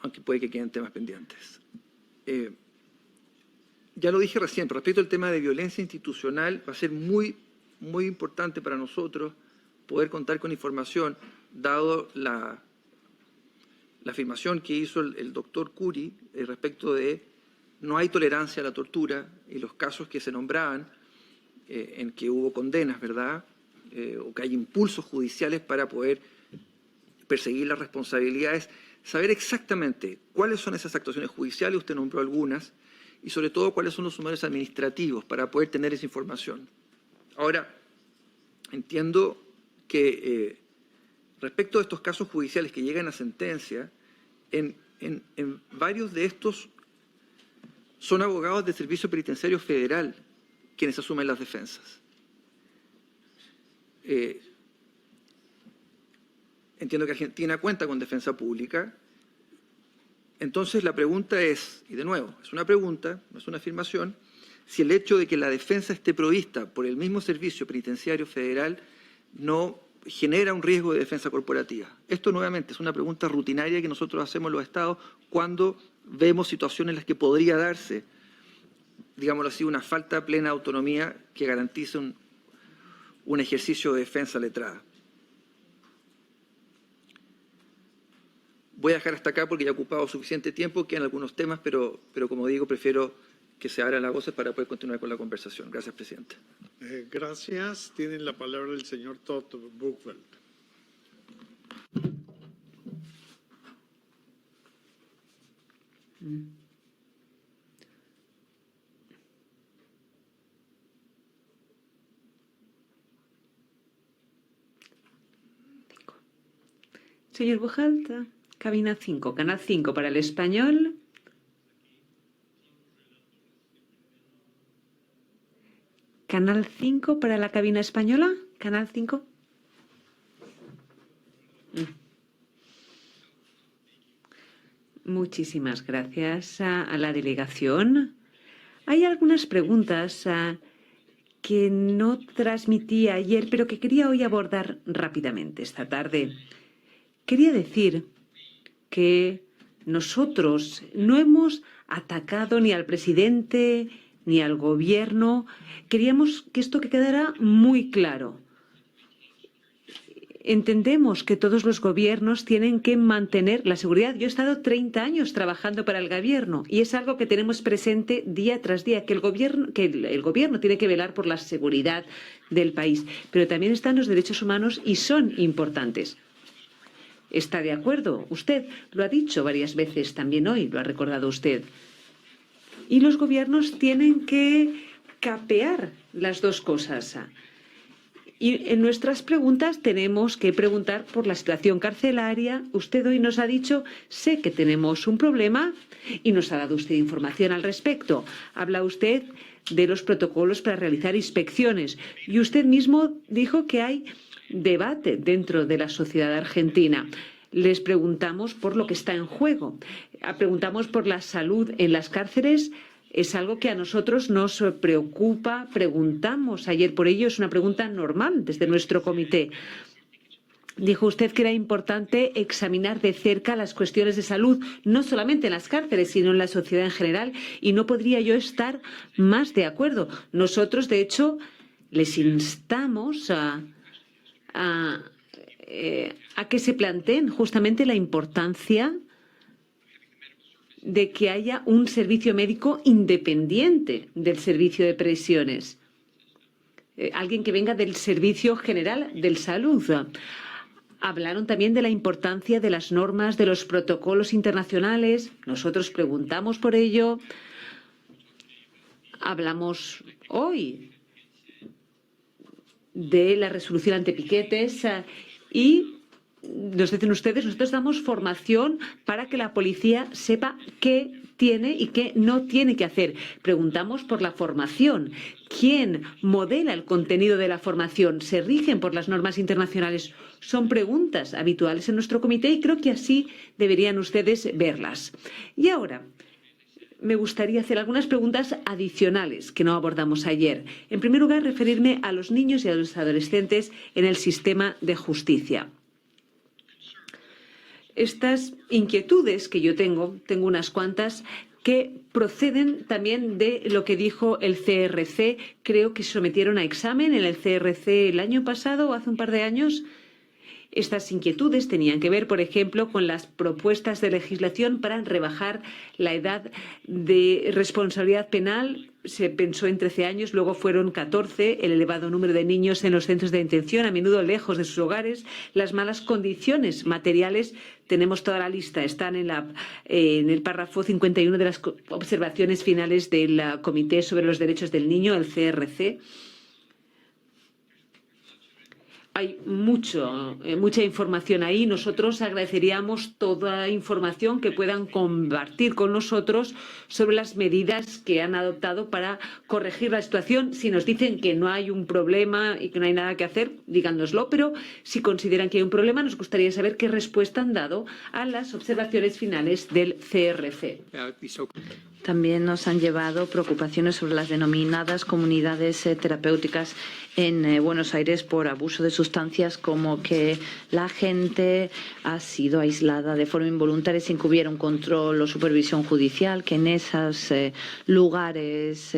aunque puede que queden temas pendientes. Ya lo dije recién, pero respecto al tema de violencia institucional, va a ser muy importante para nosotros poder contar con información, dado la afirmación que hizo el doctor Curi respecto de no hay tolerancia a la tortura y los casos que se nombraban en que hubo condenas, ¿verdad? O que hay impulsos judiciales para poder perseguir las responsabilidades, saber exactamente cuáles son esas actuaciones judiciales, usted nombró algunas, y sobre todo cuáles son los sumarios administrativos para poder tener esa información. Ahora, entiendo que respecto a estos casos judiciales que llegan a sentencia, en varios de estos son abogados del Servicio Penitenciario Federal quienes asumen las defensas. Entiendo que Argentina cuenta con defensa pública. Entonces la pregunta es, y de nuevo, es una pregunta, no es una afirmación, si el hecho de que la defensa esté provista por el mismo Servicio Penitenciario Federal no genera un riesgo de defensa corporativa. Esto nuevamente es una pregunta rutinaria que nosotros hacemos en los estados cuando vemos situaciones en las que podría darse, digámoslo así, una falta de plena autonomía que garantice un ejercicio de defensa letrada. Voy a dejar hasta acá porque ya he ocupado suficiente tiempo, quedan algunos temas, pero como digo, prefiero que se abran las voces para poder continuar con la conversación. Gracias, presidente. Gracias. Tiene la palabra el señor Todd Buchwald. Señor Buchwald, cabina 5, canal 5 para el español. Canal 5 para la cabina española. Canal 5. Muchísimas gracias a la delegación. Hay algunas preguntas que no transmití ayer, pero que quería hoy abordar rápidamente esta tarde. Quería decir que nosotros no hemos atacado ni al presidente ni al gobierno. Queríamos que esto quedara muy claro. Entendemos que todos los gobiernos tienen que mantener la seguridad. Yo he estado 30 años trabajando para el gobierno y es algo que tenemos presente día tras día, que el gobierno tiene que velar por la seguridad del país. Pero también están los derechos humanos y son importantes. ¿Está de acuerdo? Usted lo ha dicho varias veces también hoy, lo ha recordado usted. Y los gobiernos tienen que capear las dos cosas. Y en nuestras preguntas tenemos que preguntar por la situación carcelaria. Usted hoy nos ha dicho, sé que tenemos un problema y nos ha dado usted información al respecto. Habla usted de los protocolos para realizar inspecciones y usted mismo dijo que hay debate dentro de la sociedad argentina. Les preguntamos por lo que está en juego. Preguntamos por la salud en las cárceles. Es algo que a nosotros nos preocupa. Preguntamos ayer por ello. Es una pregunta normal desde nuestro comité. Dijo usted que era importante examinar de cerca las cuestiones de salud, no solamente en las cárceles, sino en la sociedad en general. Y no podría yo estar más de acuerdo. Nosotros, de hecho, les instamos a que se planteen justamente la importancia de que haya un servicio médico independiente del servicio de prisiones. Alguien que venga del Servicio General de Salud. Hablaron también de la importancia de las normas, de los protocolos internacionales. Nosotros preguntamos por ello. Hablamos hoy de la resolución ante piquetes y nos dicen ustedes, nosotros damos formación para que la policía sepa qué tiene y qué no tiene que hacer. Preguntamos por la formación. ¿Quién modela el contenido de la formación? ¿Se rigen por las normas internacionales? Son preguntas habituales en nuestro comité y creo que así deberían ustedes verlas. Y ahora me gustaría hacer algunas preguntas adicionales que no abordamos ayer. En primer lugar, referirme a los niños y a los adolescentes en el sistema de justicia. Estas inquietudes que yo tengo unas cuantas, que proceden también de lo que dijo el CRC. Creo que se sometieron a examen en el CRC el año pasado o hace un par de años. Estas inquietudes tenían que ver, por ejemplo, con las propuestas de legislación para rebajar la edad de responsabilidad penal. Se pensó en 13 años, luego fueron 14, el elevado número de niños en los centros de detención, a menudo lejos de sus hogares, las malas condiciones materiales. Tenemos toda la lista, están en el párrafo 51 de las observaciones finales del Comité sobre los Derechos del Niño, el CRC. Hay mucha información ahí. Nosotros agradeceríamos toda información que puedan compartir con nosotros sobre las medidas que han adoptado para corregir la situación. Si nos dicen que no hay un problema y que no hay nada que hacer, díganoslo, pero si consideran que hay un problema, nos gustaría saber qué respuesta han dado a las observaciones finales del CRC. También nos han llevado preocupaciones sobre las denominadas comunidades terapéuticas en Buenos Aires por abuso de sustancias, como que la gente ha sido aislada de forma involuntaria sin que hubiera un control o supervisión judicial, que en esos lugares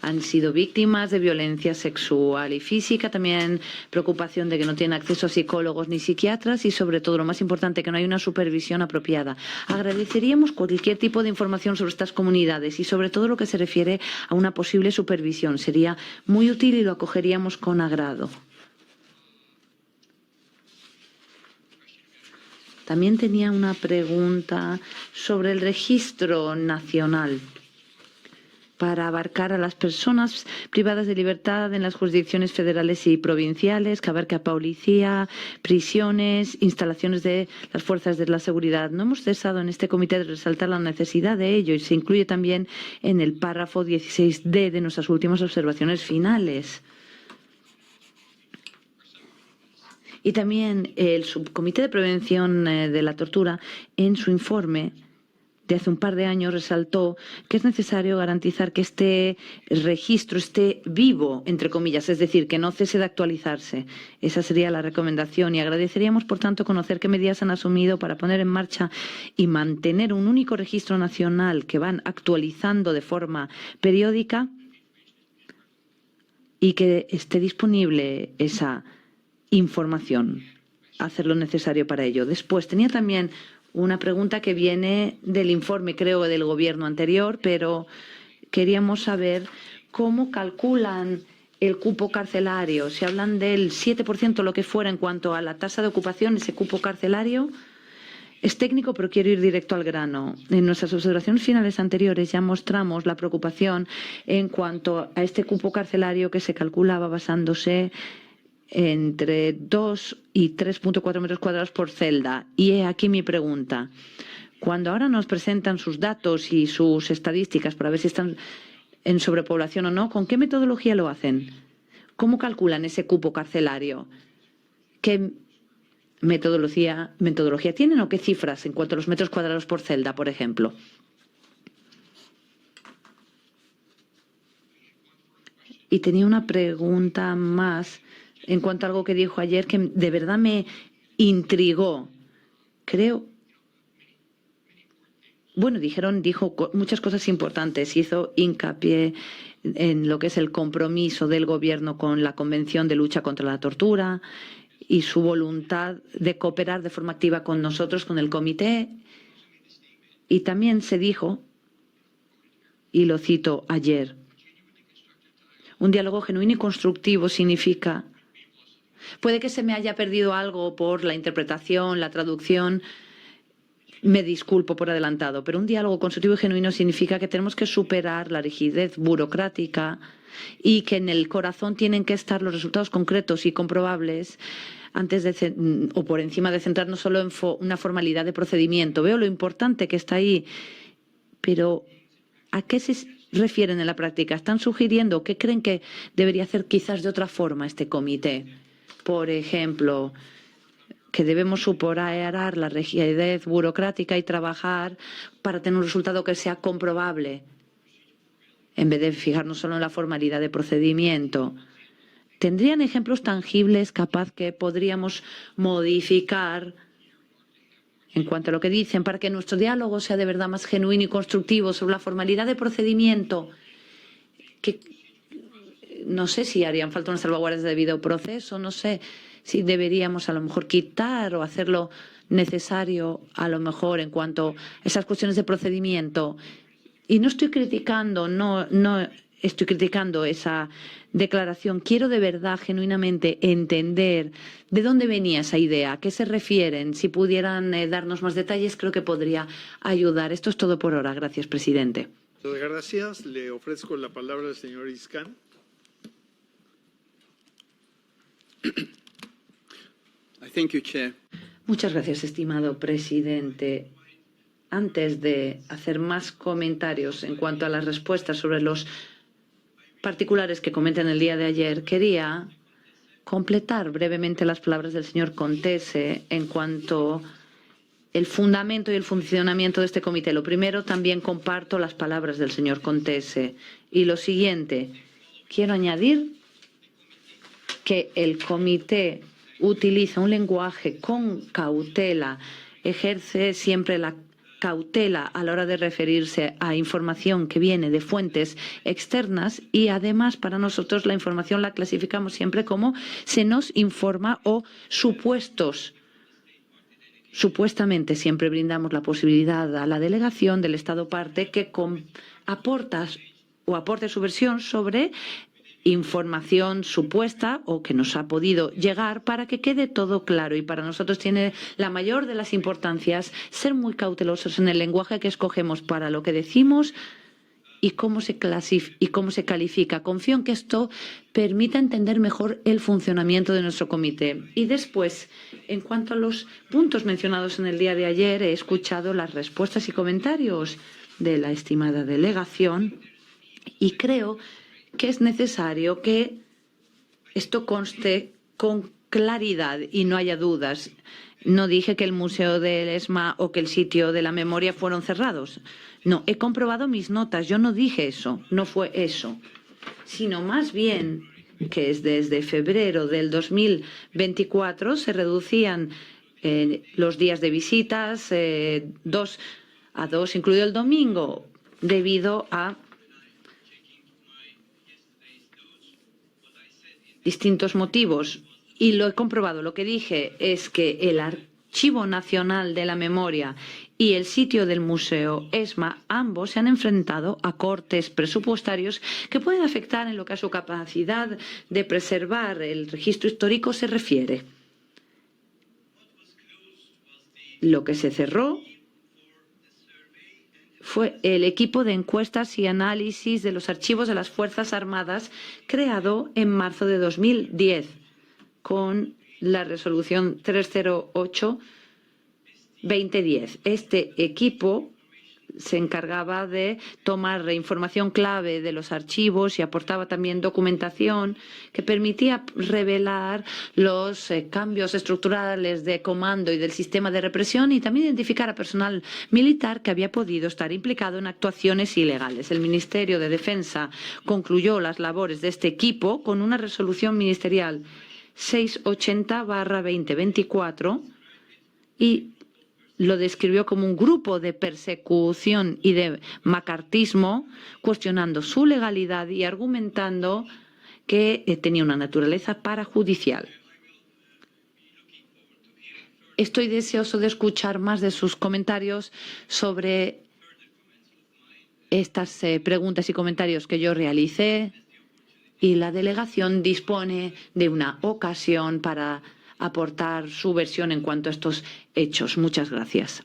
han sido víctimas de violencia sexual y física. También preocupación de que no tienen acceso a psicólogos ni psiquiatras y, sobre todo, lo más importante, que no hay una supervisión apropiada. Agradeceríamos cualquier tipo de información sobre estas comunidades comunidades y sobre todo lo que se refiere a una posible supervisión. Sería muy útil y lo acogeríamos con agrado. También tenía una pregunta sobre el registro nacional para abarcar a las personas privadas de libertad en las jurisdicciones federales y provinciales, que abarque a policía, prisiones, instalaciones de las fuerzas de la seguridad. No hemos cesado en este comité de resaltar la necesidad de ello y se incluye también en el párrafo 16D de nuestras últimas observaciones finales. Y también el Subcomité de Prevención de la Tortura, en su informe de hace un par de años, resaltó que es necesario garantizar que este registro esté vivo, entre comillas, es decir, que no cese de actualizarse. Esa sería la recomendación y agradeceríamos, por tanto, conocer qué medidas han asumido para poner en marcha y mantener un único registro nacional que van actualizando de forma periódica y que esté disponible esa información, hacer lo necesario para ello. Después, tenía también una pregunta que viene del informe, creo, del gobierno anterior, pero queríamos saber cómo calculan el cupo carcelario. Si hablan del 7%, lo que fuera, en cuanto a la tasa de ocupación, ese cupo carcelario. Es técnico, pero quiero ir directo al grano. En nuestras observaciones finales anteriores ya mostramos la preocupación en cuanto a este cupo carcelario que se calculaba basándose entre 2 y 3,4 metros cuadrados por celda. Y he aquí mi pregunta. Cuando ahora nos presentan sus datos y sus estadísticas para ver si están en sobrepoblación o no, ¿con qué metodología lo hacen? ¿Cómo calculan ese cupo carcelario? ¿Qué metodología tienen o qué cifras en cuanto a los metros cuadrados por celda, por ejemplo? Y tenía una pregunta más en cuanto a algo que dijo ayer que de verdad me intrigó. Creo. Bueno, dijo muchas cosas importantes. Hizo hincapié en lo que es el compromiso del Gobierno con la Convención de Lucha contra la Tortura y su voluntad de cooperar de forma activa con nosotros, con el Comité. Y también se dijo, y lo cito ayer, un diálogo genuino y constructivo significa. Puede que se me haya perdido algo por la interpretación, la traducción. Me disculpo por adelantado, pero un diálogo constructivo y genuino significa que tenemos que superar la rigidez burocrática y que en el corazón tienen que estar los resultados concretos y comprobables antes de o por encima de centrarnos solo en una formalidad de procedimiento. Veo lo importante que está ahí, pero ¿a qué se refieren en la práctica? ¿Están sugiriendo qué creen que debería hacer quizás de otra forma este comité? Por ejemplo, que debemos superar la rigidez burocrática y trabajar para tener un resultado que sea comprobable, en vez de fijarnos solo en la formalidad de procedimiento. ¿Tendrían ejemplos tangibles capaz que podríamos modificar en cuanto a lo que dicen para que nuestro diálogo sea de verdad más genuino y constructivo sobre la formalidad de procedimiento? Que no sé si harían falta unas salvaguardas de debido proceso, no sé si deberíamos a lo mejor quitar o hacerlo necesario a lo mejor en cuanto a esas cuestiones de procedimiento. Y no estoy criticando, no estoy criticando esa declaración. Quiero de verdad, genuinamente, entender de dónde venía esa idea, a qué se refieren. Si pudieran darnos más detalles, creo que podría ayudar. Esto es todo por ahora. Gracias, presidente. Muchas gracias. Le ofrezco la palabra al señor Iscán. Thank you, Chair. Muchas gracias, estimado presidente. Antes de hacer más comentarios en cuanto a las respuestas sobre los particulares que comentan el día de ayer, quería completar brevemente las palabras del señor Contese en cuanto al fundamento y el funcionamiento de este comité. Lo primero, también comparto las palabras del señor Contese. Y lo siguiente, quiero añadir que el comité utiliza un lenguaje con cautela, ejerce siempre la cautela a la hora de referirse a información que viene de fuentes externas y además para nosotros la información la clasificamos siempre como se nos informa o supuestos Supuestamente siempre brindamos la posibilidad a la delegación del Estado parte que aporte su versión sobre información supuesta o que nos ha podido llegar para que quede todo claro. Y para nosotros tiene la mayor de las importancias ser muy cautelosos en el lenguaje que escogemos para lo que decimos y cómo se califica. Confío en que esto permita entender mejor el funcionamiento de nuestro comité. Y después, en cuanto a los puntos mencionados en el día de ayer, he escuchado las respuestas y comentarios de la estimada delegación y creo que es necesario que esto conste con claridad y no haya dudas. No dije que el Museo del ESMA o que el sitio de la memoria fueron cerrados. No, he comprobado mis notas. Yo no dije eso, no fue eso. Sino más bien que es desde febrero del 2024 se reducían los días de visitas 2 a 2, incluido el domingo, debido a distintos motivos. Y lo he comprobado. Lo que dije es que el Archivo Nacional de la Memoria y el sitio del Museo ESMA, ambos se han enfrentado a cortes presupuestarios que pueden afectar en lo que a su capacidad de preservar el registro histórico se refiere. Lo que se cerró fue el equipo de encuestas y análisis de los archivos de las Fuerzas Armadas creado en marzo de 2010 con la resolución 308/2010. Este equipo se encargaba de tomar información clave de los archivos y aportaba también documentación que permitía revelar los cambios estructurales de comando y del sistema de represión y también identificar a personal militar que había podido estar implicado en actuaciones ilegales. El Ministerio de Defensa concluyó las labores de este equipo con una resolución ministerial 680/2024 y lo describió como un grupo de persecución y de macartismo, cuestionando su legalidad y argumentando que tenía una naturaleza parajudicial. Estoy deseoso de escuchar más de sus comentarios sobre estas preguntas y comentarios que yo realicé y la delegación dispone de una ocasión para aportar su versión en cuanto a estos hechos. Muchas gracias.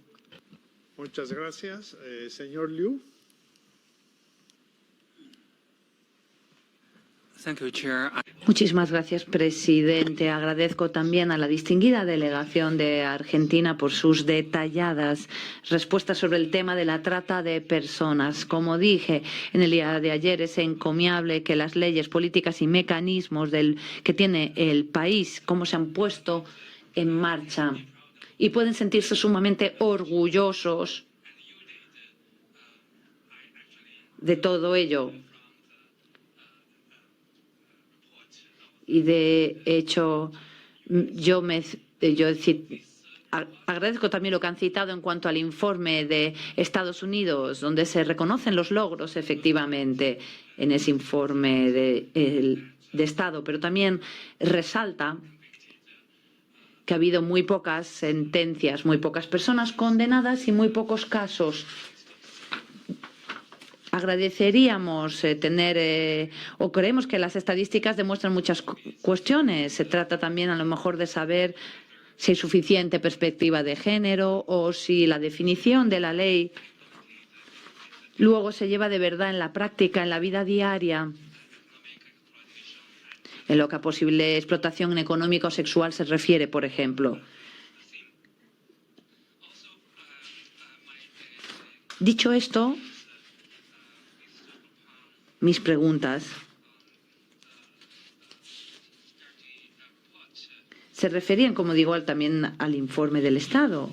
Muchas gracias. Señor Liu. Thank you, Chair. Muchísimas gracias, presidente. Agradezco también a la distinguida delegación de Argentina por sus detalladas respuestas sobre el tema de la trata de personas. Como dije en el día de ayer, es encomiable que las leyes, políticas y mecanismos que tiene el país, cómo se han puesto en marcha y pueden sentirse sumamente orgullosos de todo ello. Y de hecho, agradezco también lo que han citado en cuanto al informe de Estados Unidos, donde se reconocen los logros efectivamente en ese informe de Estado, pero también resalta que ha habido muy pocas sentencias, muy pocas personas condenadas y muy pocos casos. Agradeceríamos o creemos que las estadísticas demuestran muchas cuestiones. Se trata también a lo mejor de saber si hay suficiente perspectiva de género o si la definición de la ley luego se lleva de verdad en la práctica, en la vida diaria, en lo que a posible explotación económica o sexual se refiere, por ejemplo. Dicho esto, mis preguntas se referían, como digo, también al informe del Estado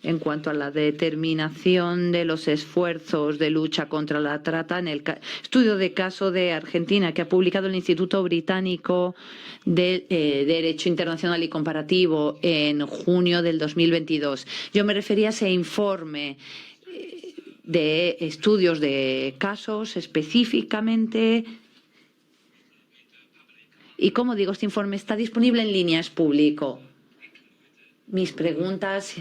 en cuanto a la determinación de los esfuerzos de lucha contra la trata en el estudio de caso de Argentina que ha publicado el Instituto Británico de Derecho Internacional y Comparativo en junio del 2022. Yo me refería a ese informe de estudios de casos específicamente Y como digo, este informe está disponible en línea, es público. Mis preguntas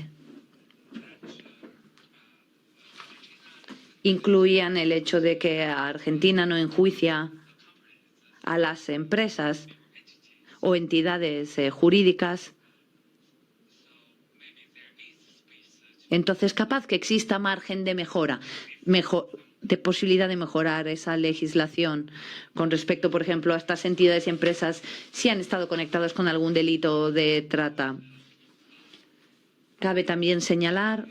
incluían el hecho de que Argentina no enjuicia a las empresas o entidades jurídicas. Entonces, capaz que exista margen de mejora, de posibilidad de mejorar esa legislación con respecto, por ejemplo, a estas entidades y empresas si han estado conectadas con algún delito de trata. Cabe también señalar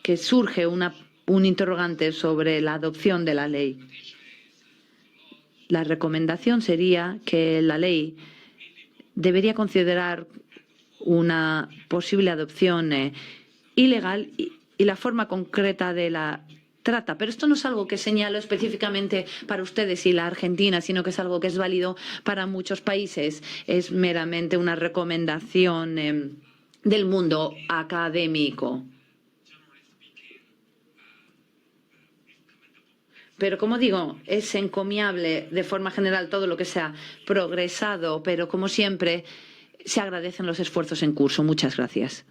que surge un interrogante sobre la adopción de la ley. La recomendación sería que la ley debería considerar una posible adopción ilegal y la forma concreta de la trata. Pero esto no es algo que señalo específicamente para ustedes y la Argentina, sino que es algo que es válido para muchos países. Es meramente una recomendación del mundo académico. Pero, como digo, es encomiable de forma general todo lo que se ha progresado, pero, como siempre, se agradecen los esfuerzos en curso. Muchas gracias.